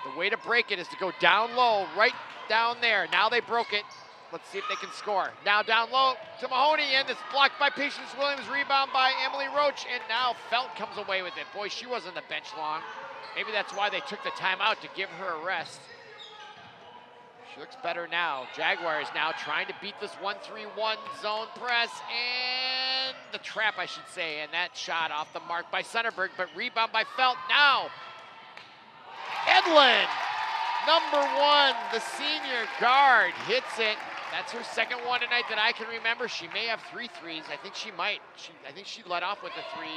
The way to break it is to go down low, right down there. Now they broke it. Let's see if they can score. Now down low to Mahoney, and it's blocked by Patience Williams, rebound by Emily Roach, and now Felt comes away with it. Boy, she wasn't on the bench long. Maybe that's why they took the timeout to give her a rest. She looks better now. Jaguars now trying to beat this 1-3-1 zone press, and the trap, I should say, and that shot off the mark by Sonnenberg, but rebound by Felt now. Edlin, number 1, the senior guard, hits it. That's her second one tonight that I can remember. She may have 3 threes. I think she might. I think she led off with a 3.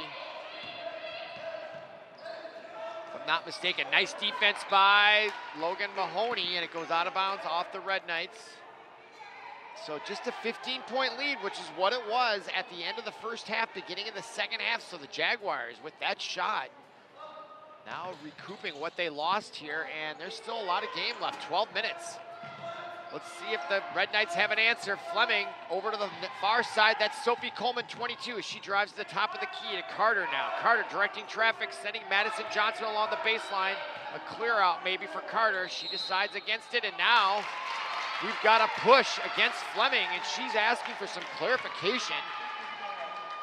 If I'm not mistaken, nice defense by Logan Mahoney, and it goes out of bounds off the Red Knights. So just a 15-point lead, which is what it was at the end of the first half, beginning of the second half. So the Jaguars, with that shot, now recouping what they lost here, and there's still a lot of game left, 12 minutes. Let's see if the Red Knights have an answer. Fleming over to the far side. That's Sophie Coleman, 22, as she drives to the top of the key to Carter now. Carter directing traffic, sending Madison Johnson along the baseline. A clear out maybe for Carter. She decides against it, and now we've got a push against Fleming, and she's asking for some clarification.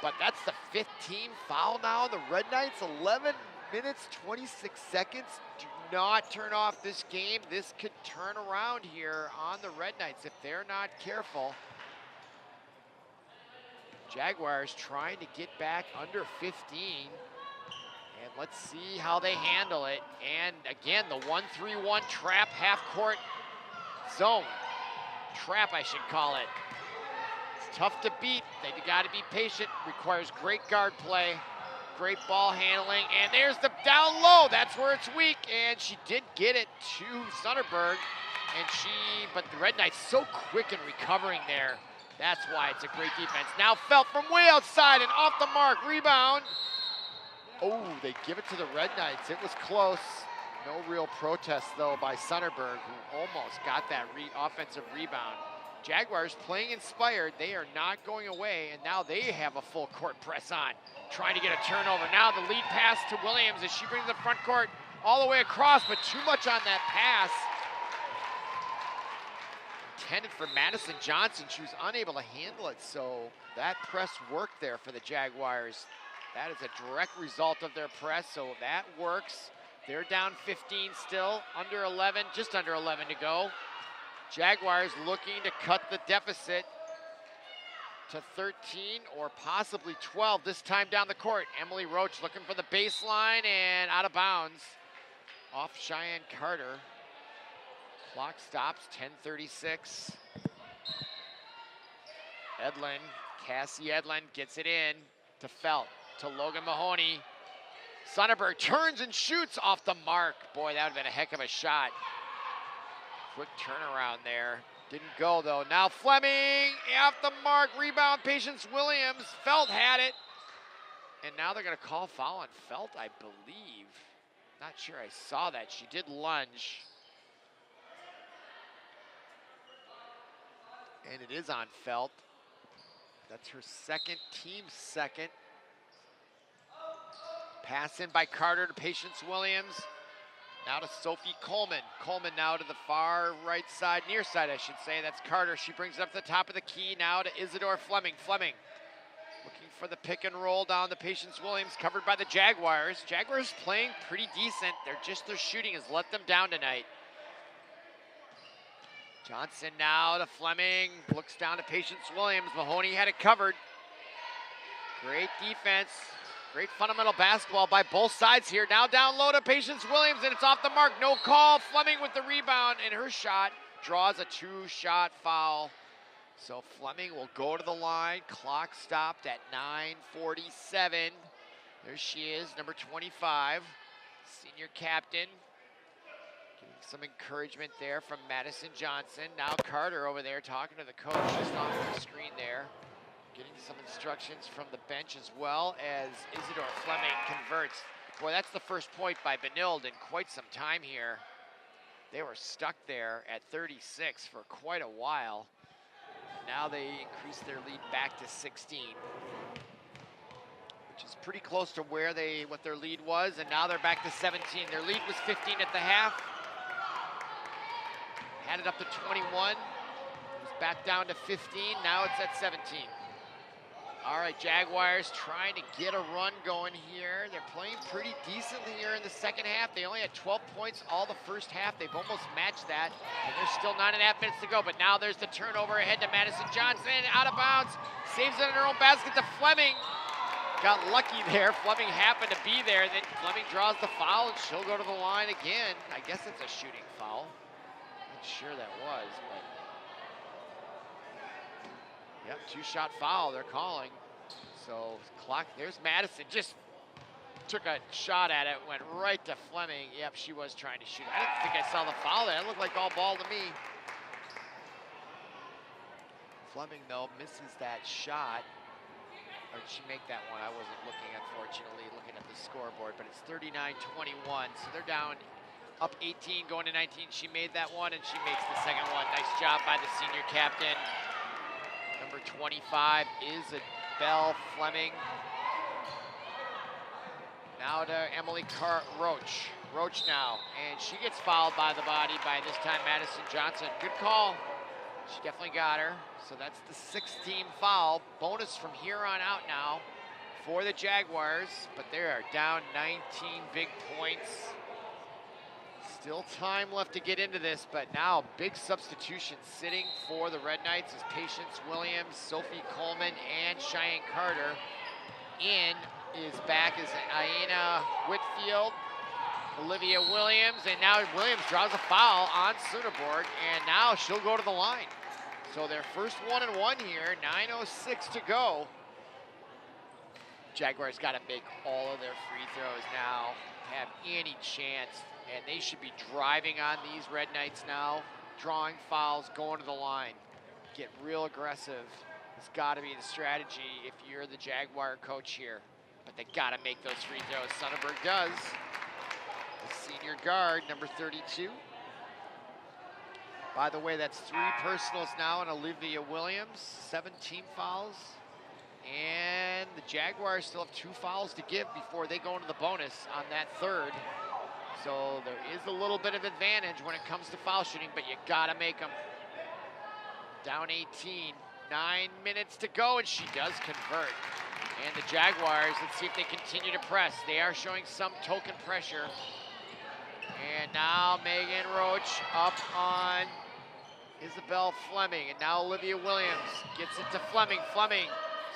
But that's the 5th team foul now. The Red Knights, 11 minutes, 26 seconds. Do not turn off this game. This could turn around here on the Red Knights if they're not careful. Jaguars trying to get back under 15. And let's see how they handle it. And again, the 1-3-1 trap, half-court zone. Trap, I should call it. It's tough to beat. They got to be patient. Requires great guard play. Great ball handling, and there's the down low. That's where it's weak, and she did get it to Sonnenberg, but the Red Knights so quick in recovering there. That's why it's a great defense. Now Felt from way outside and off the mark, rebound. Oh, they give it to the Red Knights. It was close. No real protest though by Sonnenberg, who almost got that offensive rebound. Jaguars playing inspired. They are not going away, and now they have a full court press on, trying to get a turnover. Now the lead pass to Williams as she brings the front court all the way across, but too much on that pass. Intended for Madison Johnson. She was unable to handle it, so that press worked there for the Jaguars. That is a direct result of their press, so that works. They're down 15 still, under 11, just under 11 to go. Jaguars looking to cut the deficit to 13 or possibly 12 this time down the court. Emily Roach looking for the baseline and out of bounds off Cheyenne Carter. Clock stops, 10:36. Edlin, Cassie Edlin gets it in to Felt, to Logan Mahoney. Sonnenberg turns and shoots off the mark. Boy, that would have been a heck of a shot. Quick turnaround there. Didn't go though. Now Fleming off the mark. Rebound, Patience Williams. Felt had it. And now they're going to call foul on Felt, I believe. Not sure I saw that. She did lunge. And it is on Felt. That's her second, team second. Pass in by Carter to Patience Williams. Now to Sophie Coleman. Coleman now to the far right side, near side I should say. That's Carter. She brings it up to the top of the key now to Isadore Fleming. Fleming looking for the pick and roll down to Patience-Williams, covered by the Jaguars. Jaguars playing pretty decent. Their shooting has let them down tonight. Johnson now to Fleming, looks down to Patience-Williams. Mahoney had it covered. Great defense, great fundamental basketball by both sides here. Now down low to Patience-Williams, and it's off the mark. No call. Fleming with the rebound, and her shot draws a 2-shot foul. So Fleming will go to the line. Clock stopped at 9:47. There she is, number 25, senior captain. Getting some encouragement there from Madison Johnson. Now Carter over there talking to the coach just off the screen there. Getting some instructions from the bench as well as Isidore Fleming converts. Boy, that's the first point by Benilde in quite some time here. They were stuck there at 36 for quite a while. Now they increase their lead back to 16, which is pretty close to where what their lead was, and now they're back to 17. Their lead was 15 at the half. Had it up to 21. It was back down to 15. Now it's at 17. All right, Jaguars trying to get a run going here. They're playing pretty decently here in the second half. They only had 12 points all the first half. They've almost matched that, and there's still 9.5 minutes to go. But now there's the turnover ahead to Madison Johnson, out of bounds. Saves it in her own basket to Fleming. Got lucky there. Fleming happened to be there. Then Fleming draws the foul, and she'll go to the line again. I guess it's a shooting foul. Not sure that was, but yep, 2-shot foul they're calling. So clock, there's Madison, just took a shot at it, went right to Fleming. Yep, she was trying to shoot. I didn't think I saw the foul there. It looked like all ball to me. Fleming, though, misses that shot. Or did she make that one? I wasn't looking, unfortunately, looking at the scoreboard, but it's 39-21. So they're down up 18 going to 19. She made that one, and she makes the second one. Nice job by the senior captain. Number 25 is Belle Fleming. Now to Emily Roach. Roach now, and she gets fouled by the body by this time Madison Johnson. Good call. She definitely got her. So that's the 6th-team foul. Bonus from here on out now for the Jaguars, but they are down 19 big points. Still time left to get into this, but now big substitution sitting for the Red Knights is Patience-Williams, Sophie Coleman, and Cheyenne Carter. In is back is Aina Whitfield, Olivia Williams, and now Williams draws a foul on Soderborg, and now she'll go to the line. So their first 1-and-1 here, 9:06 to go. Jaguars got to make all of their free throws now to have any chance. And they should be driving on these Red Knights now, drawing fouls, going to the line. Get real aggressive. It's got to be the strategy if you're the Jaguar coach here. But they got to make those free throws. Soderberg does. The senior guard, number 32. By the way, that's 3 personals now on Olivia Williams, 7 team fouls. And the Jaguars still have 2 fouls to give before they go into the bonus on that third. So there is a little bit of advantage when it comes to foul shooting, but you gotta make them. Down 18, 9 minutes to go, and she does convert. And the Jaguars, let's see if they continue to press. They are showing some token pressure. And now Megan Roach up on Isabel Fleming, and now Olivia Williams gets it to Fleming. Fleming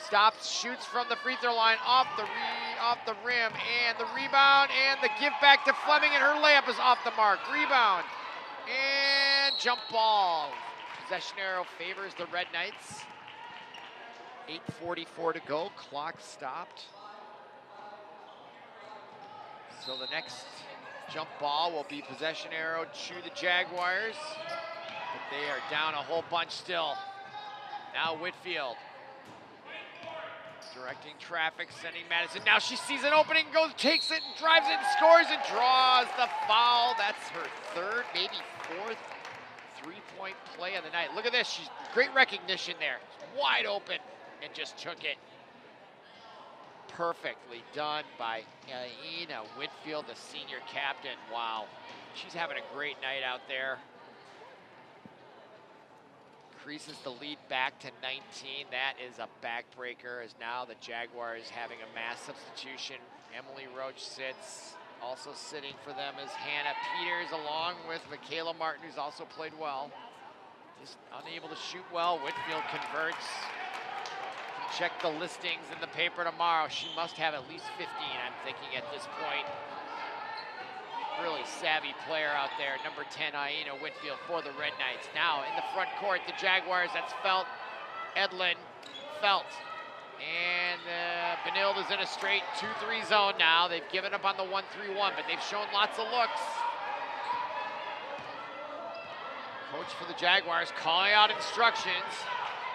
stops, shoots from the free throw line, off the rim, and the rebound, and the give back to Fleming, and her layup is off the mark. Rebound, and jump ball. Possession arrow favors the Red Knights. 8:44 to go, clock stopped. So the next jump ball will be possession arrow to the Jaguars, but they are down a whole bunch still. Now Whitfield. Directing traffic, sending Madison. Now she sees an opening, goes, takes it, and drives it, and scores, and draws the foul. That's her 3rd, maybe 4th 3-point play of the night. Look at this, she's great recognition there. Wide open, and just took it. Perfectly done by Aina Whitfield, the senior captain. Wow, she's having a great night out there. increases the lead back to 19. That is a backbreaker, as now the Jaguars having a mass substitution. Emily Roach sits. Also sitting for them is Hannah Peters, along with Michaela Martin, who's also played well. Just unable to shoot well. Whitfield converts. Check the listings in the paper tomorrow. She must have at least 15, I'm thinking, at this point. Really savvy player out there. Number 10, Aina Whitfield for the Red Knights. Now in the front court, the Jaguars, that's Felt, Edlin, Felt. And Benilde is in a straight 2-3 zone now. They've given up on the 1-3-1, but they've shown lots of looks. Coach for the Jaguars calling out instructions.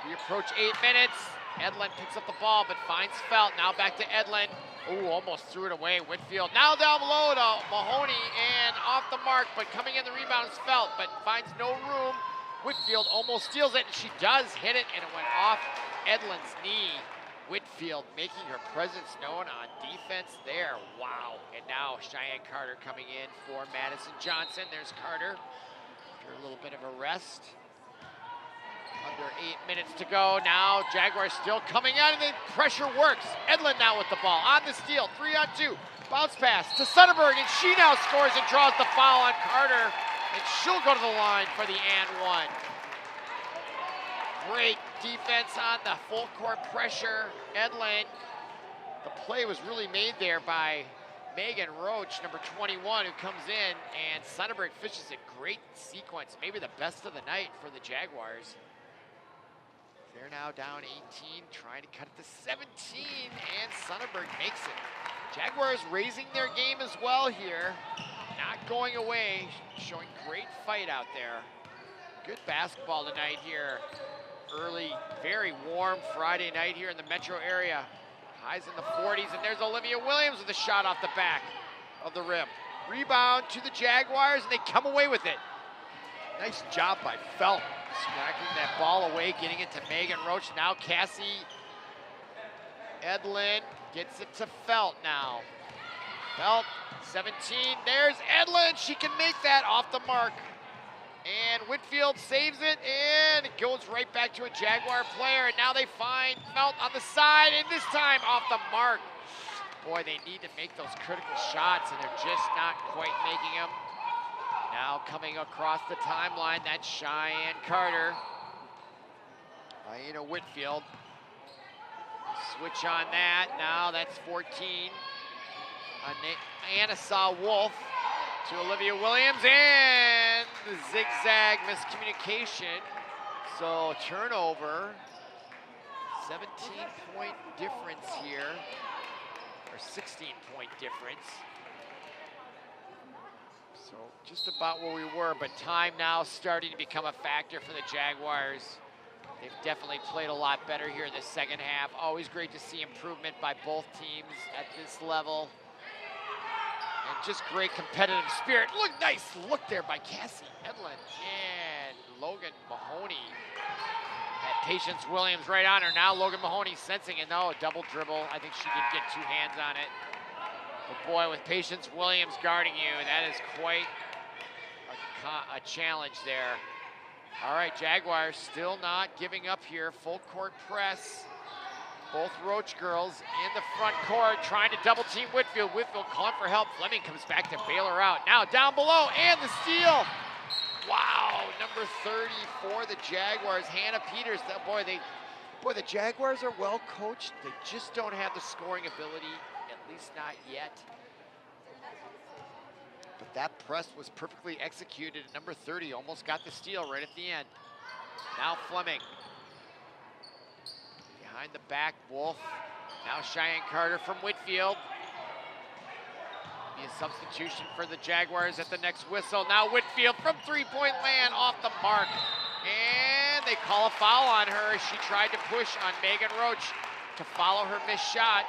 We approach 8 minutes. Edlin picks up the ball, but finds Felt. Now back to Edlin. Ooh, almost threw it away. Whitfield now down below to Mahoney and off the mark, but coming in the rebound is Felt, but finds no room. Whitfield almost steals it, and she does hit it, and it went off Edlin's knee. Whitfield making her presence known on defense there. Wow. And now Cheyenne Carter coming in for Madison Johnson. There's Carter after a little bit of a rest. Under 8 minutes to go. Now Jaguars still coming out, and the pressure works. Edlin now with the ball on the steal. 3-on-2. Bounce pass to Sonnenberg, and she now scores and draws the foul on Carter, and she'll go to the line for the and one. Great defense on the full court pressure. Edlin. The play was really made there by Megan Roach, number 21, who comes in, and Sonnenberg fishes a great sequence, maybe the best of the night for the Jaguars. They're now down 18, trying to cut it to 17, and Sonnenberg makes it. Jaguars raising their game as well here, not going away, showing great fight out there. Good basketball tonight here. Early, very warm Friday night here in the metro area. Highs in the 40s, and there's Olivia Williams with a shot off the back of the rim. Rebound to the Jaguars, and they come away with it. Nice job by Felt, smacking that ball away, getting it to Megan Roach. Now Cassie Edlin gets it to Felt now. Felt, 17, there's Edlin, she can make that off the mark. And Whitfield saves it, and it goes right back to a Jaguar player. And now they find Felt on the side, and this time off the mark. Boy, they need to make those critical shots, and they're just not quite making them. Now coming across the timeline, that's Cheyenne Carter. Aina Whitfield. Switch on that. Now that's 14. Anissa Wolf to Olivia Williams, and the zigzag miscommunication. So turnover, 17-point difference here, or 16-point difference. So just about where we were, but time now starting to become a factor for the Jaguars. They've definitely played a lot better here in the second half. Always great to see improvement by both teams at this level. And just great competitive spirit. Look, nice look there by Cassie Edlin. And Logan Mahoney had Patience Williams right on her. Now Logan Mahoney sensing it. No, a double dribble. I think she could get 2 hands on it. But boy, with Patience Williams guarding you, that is quite a challenge there. All right, Jaguars still not giving up here. Full court press. Both Roach girls in the front court trying to double team Whitfield. Whitfield calling for help. Fleming comes back to bail her out. Now down below, and the steal. Wow, number 30 for the Jaguars, Hannah Peters. Boy, the Jaguars are well coached. They just don't have the scoring ability, at least not yet. But that press was perfectly executed. Number 30 almost got the steal right at the end. Now Fleming. Behind the back, Wolf. Now Cheyenne Carter from Whitfield. Be a substitution for the Jaguars at the next whistle. Now Whitfield from three-point land off the mark. And they call a foul on her as she tried to push on Megan Roach to follow her missed shot.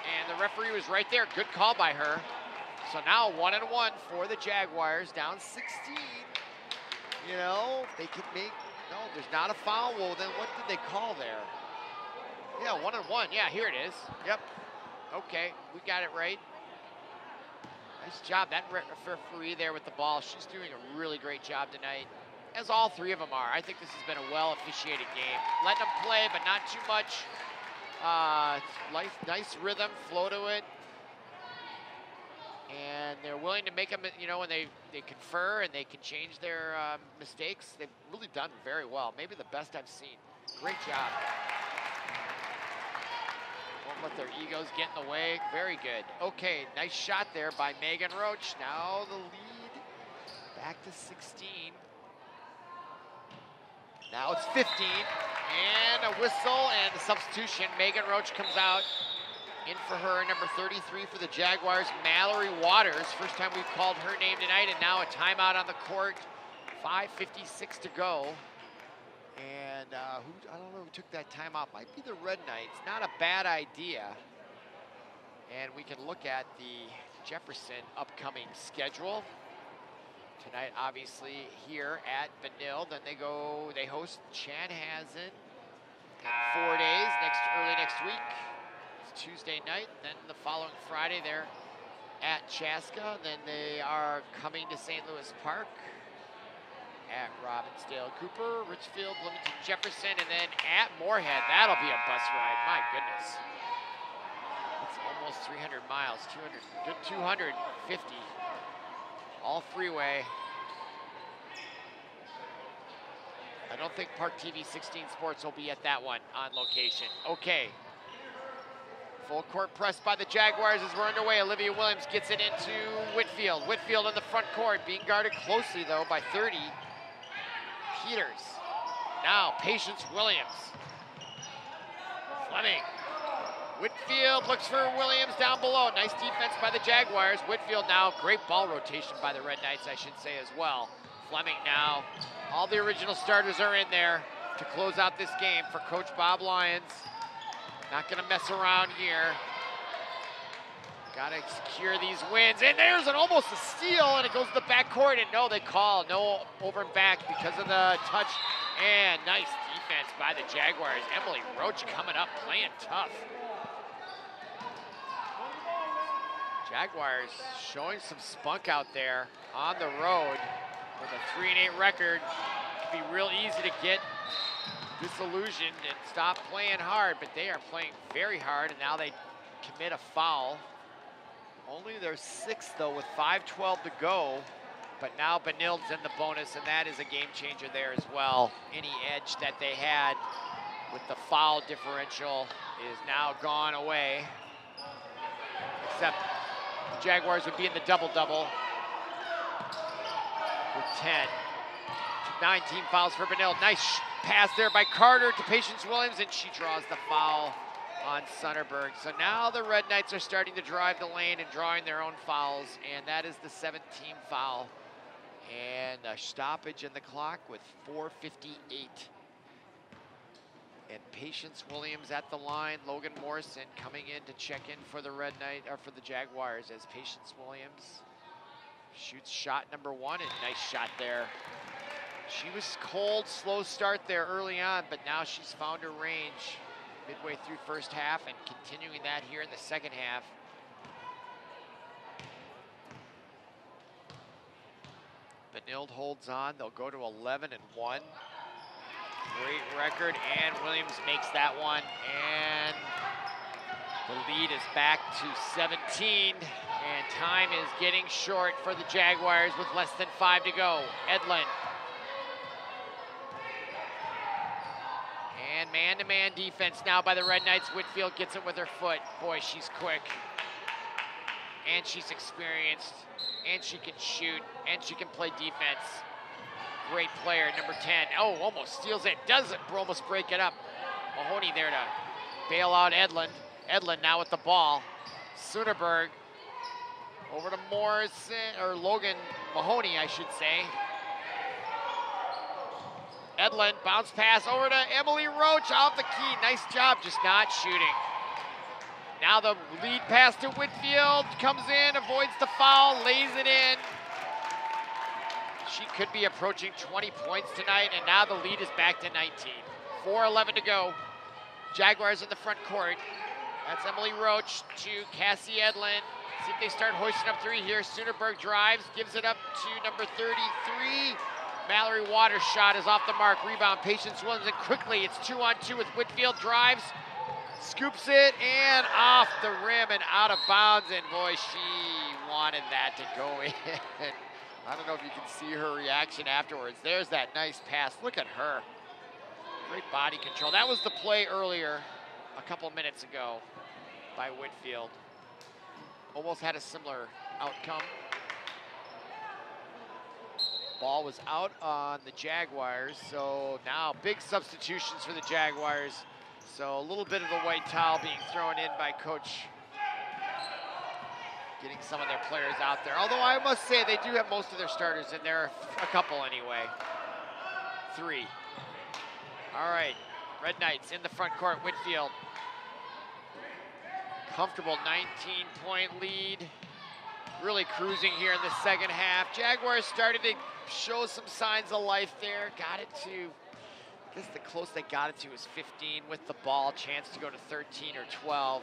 And the referee was right there. Good call by her. So now 1-1 for the Jaguars, down 16. You know, they could make, no, there's not a foul. Well, then what did they call there? Yeah, 1-1. Yeah, here it is. Yep. Okay, we got it right. Nice job. That referee there with the ball, she's doing a really great job tonight. as all three of them are. I think this has been a well-officiated game. Letting them play, but not too much. Nice rhythm, flow to it. And they're willing to make them, you know, when they confer and they can change their mistakes. They've really done very well. Maybe the best I've seen. Great job. Won't let their egos get in the way. Very good. Okay, nice shot there by Megan Roach. Now the lead back to 16. Now it's 15. And a whistle and a substitution. Megan Roach comes out. In for her, number 33 for the Jaguars, Mallory Waters. First time we've called her name tonight, and now a timeout on the court. 5:56 to go. And I don't know who took that timeout. Might be the Red Knights. Not a bad idea. And we can look at the Jefferson upcoming schedule. Tonight, obviously, here at Benilde. Then they host Chanhassen in 4 days, early next week. Tuesday night, then the following Friday they're at Chaska, then they are coming to St. Louis Park at Robbinsdale Cooper, Richfield, Bloomington Jefferson, and then at Moorhead. That'll be a bus ride, my goodness. It's almost 300 miles, 250, all freeway. I don't think ParkTV 16 Sports will be at that one on location. Okay. Full court press by the Jaguars as we're underway. Olivia Williams gets it into Whitfield. Whitfield in the front court, being guarded closely though by 30. Peters. Now Patience Williams. Fleming. Whitfield looks for Williams down below. Nice defense by the Jaguars. Whitfield now, great ball rotation by the Red Knights, I should say as well. Fleming now. All the original starters are in there to close out this game for Coach Bob Lyons. Not gonna mess around here. Gotta secure these wins. And there's almost a steal, and it goes to the backcourt, and no, they call. No over and back because of the touch. And nice defense by the Jaguars. Emily Roach coming up, playing tough. Jaguars showing some spunk out there on the road with a 3-8 record. It can be real easy to get disillusioned and stop playing hard, but they are playing very hard, and now they commit a foul. Only their sixth though, with 5:12 to go, but now Benilde's in the bonus, and that is a game changer there as well. Any edge that they had with the foul differential is now gone away, except the Jaguars would be in the double-double with 10. 19 fouls for Benilde. Nice pass there by Carter to Patience Williams, and she draws the foul on Sunderberg. So now the Red Knights are starting to drive the lane and drawing their own fouls, and that is the 7th-team foul. And a stoppage in the clock with 4:58. And Patience Williams at the line. Logan Morrison coming in to check in for the for the Jaguars as Patience Williams shoots shot number 1, and nice shot there. She was cold, slow start there early on, but now she's found her range midway through first half and continuing that here in the second half. Benilde holds on. They'll go to 11-1. Great record, and Williams makes that one, and the lead is back to 17, and time is getting short for the Jaguars with less than 5 to go. Edlin. And man-to-man defense now by the Red Knights. Whitfield gets it with her foot. Boy, she's quick, and she's experienced, and she can shoot, and she can play defense. Great player, number 10. Oh, almost steals it. Doesn't almost break it up. Mahoney there to bail out Edlin. Edlin now with the ball. Sunderberg over to Morrison, or Logan Mahoney, I should say. Edlin, bounce pass over to Emily Roach off the key. Nice job, just not shooting. Now the lead pass to Whitfield, comes in, avoids the foul, lays it in. She could be approaching 20 points tonight, and now the lead is back to 19. 4:11 to go. Jaguars in the front court. That's Emily Roach to Cassie Edlin. See if they start hoisting up three here. Sunderberg drives, gives it up to number 33. Mallory Waters' shot is off the mark. Rebound, Patience Williams, and quickly it's 2-on-2 with Whitfield. Drives, scoops it, and off the rim and out of bounds. And boy, she wanted that to go in. I don't know if you can see her reaction afterwards. There's that nice pass. Look at her. Great body control. That was the play earlier, a couple minutes ago, by Whitfield. Almost had a similar outcome. Ball was out on the Jaguars, so now big substitutions for the Jaguars. So a little bit of the white towel being thrown in by Coach, getting some of their players out there. Although I must say they do have most of their starters in there, a couple anyway. 3. All right, Red Knights in the front court, Whitfield. Comfortable 19-point lead. Really cruising here in the second half. Jaguars started to show some signs of life there. Got it to, I guess the closest they got it to was 15 with the ball. Chance to go to 13 or 12.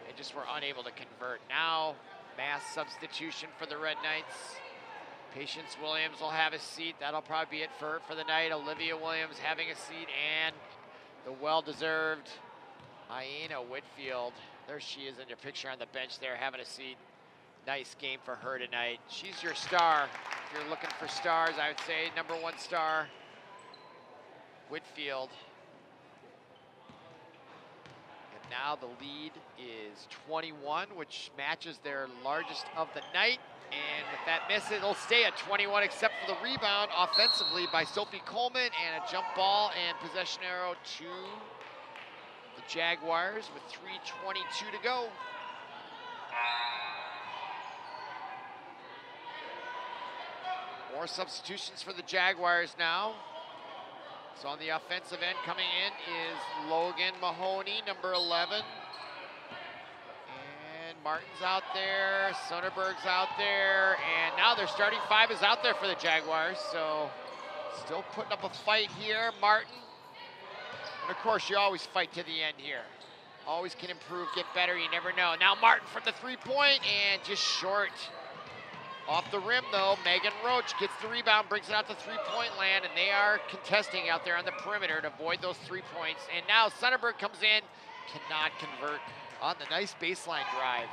And just were unable to convert. Now, mass substitution for the Red Knights. Patience Williams will have a seat. That'll probably be it for the night. Olivia Williams having a seat, and the well-deserved Aina Whitfield. There she is in your picture on the bench there, having a seat. Nice game for her tonight. She's your star. If you're looking for stars, I would say #1 star, Whitfield. And now the lead is 21, which matches their largest of the night. And with that miss, it'll stay at 21, except for the rebound offensively by Sophie Coleman, and a jump ball and possession arrow to the Jaguars with 3:22 to go. More substitutions for the Jaguars now. So on the offensive end coming in is Logan Mahoney, number 11. And Martin's out there, Sonnerberg's out there, and now their starting 5 is out there for the Jaguars. So still putting up a fight here, Martin. And of course, you always fight to the end here. Always can improve, get better, you never know. Now Martin from the 3-point, and just short. Off the rim, though, Megan Roach gets the rebound, brings it out to 3-point land, and they are contesting out there on the perimeter to avoid those 3 points. And now Sonnerberg comes in, cannot convert on the nice baseline drive.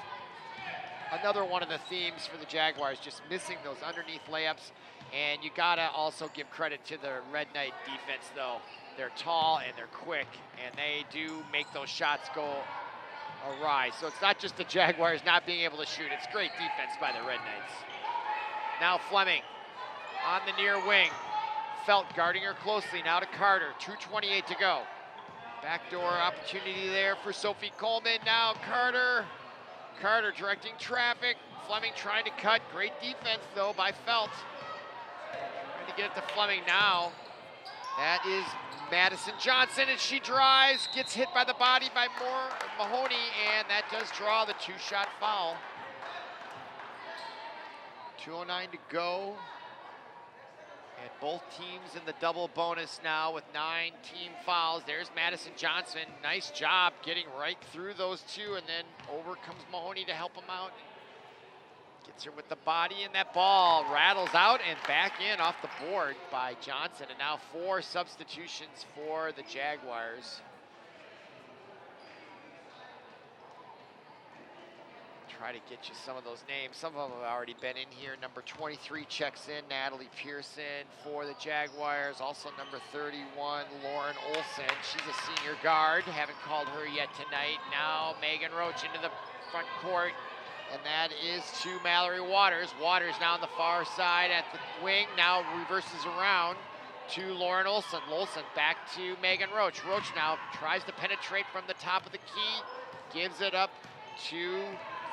Another one of the themes for the Jaguars, just missing those underneath layups. And you gotta also give credit to the Red Knight defense, though. They're tall and they're quick, and they do make those shots go awry. So it's not just the Jaguars not being able to shoot, it's great defense by the Red Knights. Now Fleming on the near wing. Felt guarding her closely, now to Carter, 2:28 to go. Backdoor opportunity there for Sophie Coleman. Now Carter directing traffic. Fleming trying to cut, great defense though by Felt. Trying to get it to Fleming now. That is Madison Johnson, and she drives, gets hit by the body by Mahoney, and that does draw the 2-shot foul. 2:09 to go. And both teams in the double bonus now with 9 team fouls. There's Madison Johnson. Nice job getting right through those 2, and then over comes Mahoney to help him out. Gets her with the body, and that ball rattles out and back in off the board by Johnson. And now 4 substitutions for the Jaguars. Try to get you some of those names. Some of them have already been in here. Number 23 checks in, Natalie Pearson for the Jaguars. Also number 31, Lauren Olson. She's a senior guard. Haven't called her yet tonight. Now Megan Roach into the front court, and that is to Mallory Waters. Waters now on the far side at the wing. Now reverses around to Lauren Olson. Olson back to Megan Roach. Roach now tries to penetrate from the top of the key. Gives it up to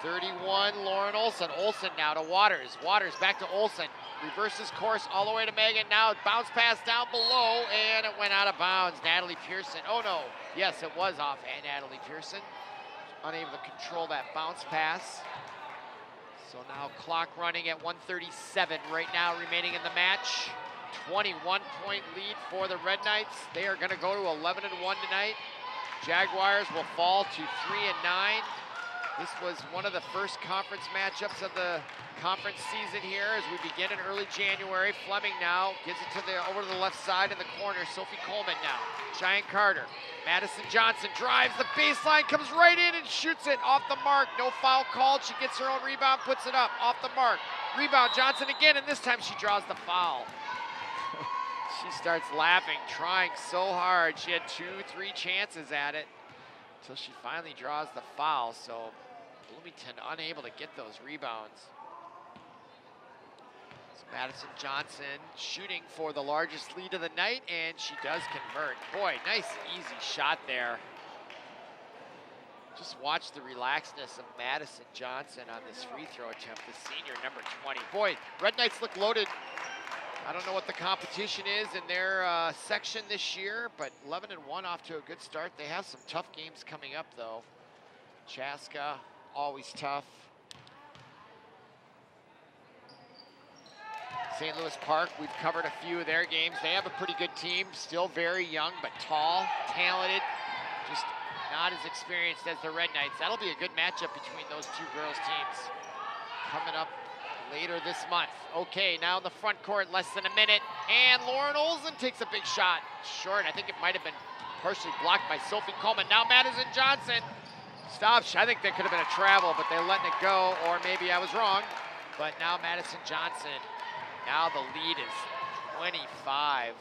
31, Lauren Olson. Olson now to Waters. Waters back to Olson. Reverses course all the way to Megan. Now bounce pass down below, and it went out of bounds. Natalie Pearson. Oh no. Yes, it was off and Natalie Pearson. Unable to control that bounce pass. So now clock running at 1:37 right now remaining in the match. 21-point lead for the Red Knights. They are going to go to 11-1 tonight. Jaguars will fall to 3-9. This was one of the first conference matchups of the conference season here as we begin in early January. Fleming now gives it to over to the left side in the corner. Sophie Coleman now. Cheyenne Carter. Madison Johnson drives the baseline, comes right in and shoots it off the mark. No foul called. She gets her own rebound, puts it up off the mark. Rebound Johnson again, and this time she draws the foul. She starts laughing, trying so hard. She had 2-3 chances at it until she finally draws the foul. So Bloomington unable to get those rebounds. So Madison Johnson shooting for the largest lead of the night, and she does convert. Boy, nice easy shot there. Just watch the relaxedness of Madison Johnson on this free throw attempt, the senior, number 20. Boy, Red Knights look loaded. I don't know what the competition is in their section this year, but 11-1 off to a good start. They have some tough games coming up, though. Chaska, always tough. St. Louis Park, we've covered a few of their games. They have a pretty good team, still very young, but tall, talented, just not as experienced as the Red Knights. That'll be a good matchup between those two girls' teams coming up later this month. Okay, now in the front court, less than a minute, and Lauren Olsen takes a big shot. Short, I think it might have been partially blocked by Sophie Coleman. Now Madison Johnson stops. I think that could have been a travel, but they're letting it go, or maybe I was wrong. But now Madison Johnson, now the lead is 25.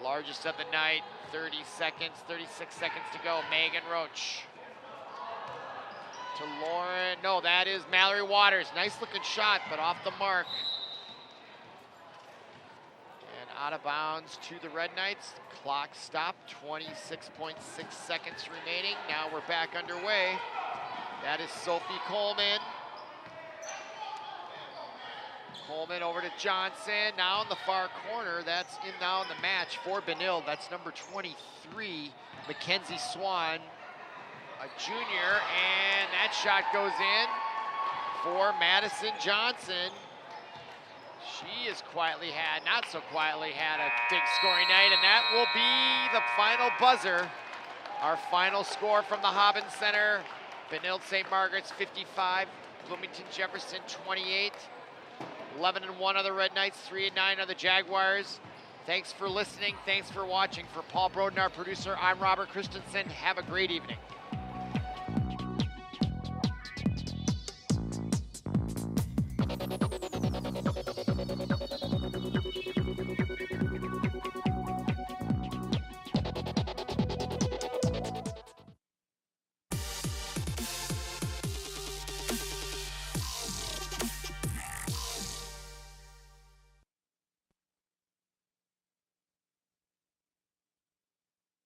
Largest of the night, 36 seconds to go. Megan Roach. To Lauren, no, that is Mallory Waters. Nice looking shot, but off the mark. And out of bounds to the Red Knights. Clock stopped, 26.6 seconds remaining. Now we're back underway. That is Sophie Coleman. Coleman over to Johnson. Now in the far corner, that's in now in the match for Benilde. That's number 23, Mackenzie Swan. A junior, and that shot goes in for Madison Johnson. She has not so quietly had a big scoring night, and that will be the final buzzer. Our final score from the Hobbins Center. Benilde St. Margaret's 55, Bloomington Jefferson 28. 11-1 are the Red Knights, 3-9 are the Jaguars. Thanks for listening, thanks for watching. For Paul Broden, our producer, I'm Robert Christensen. Have a great evening.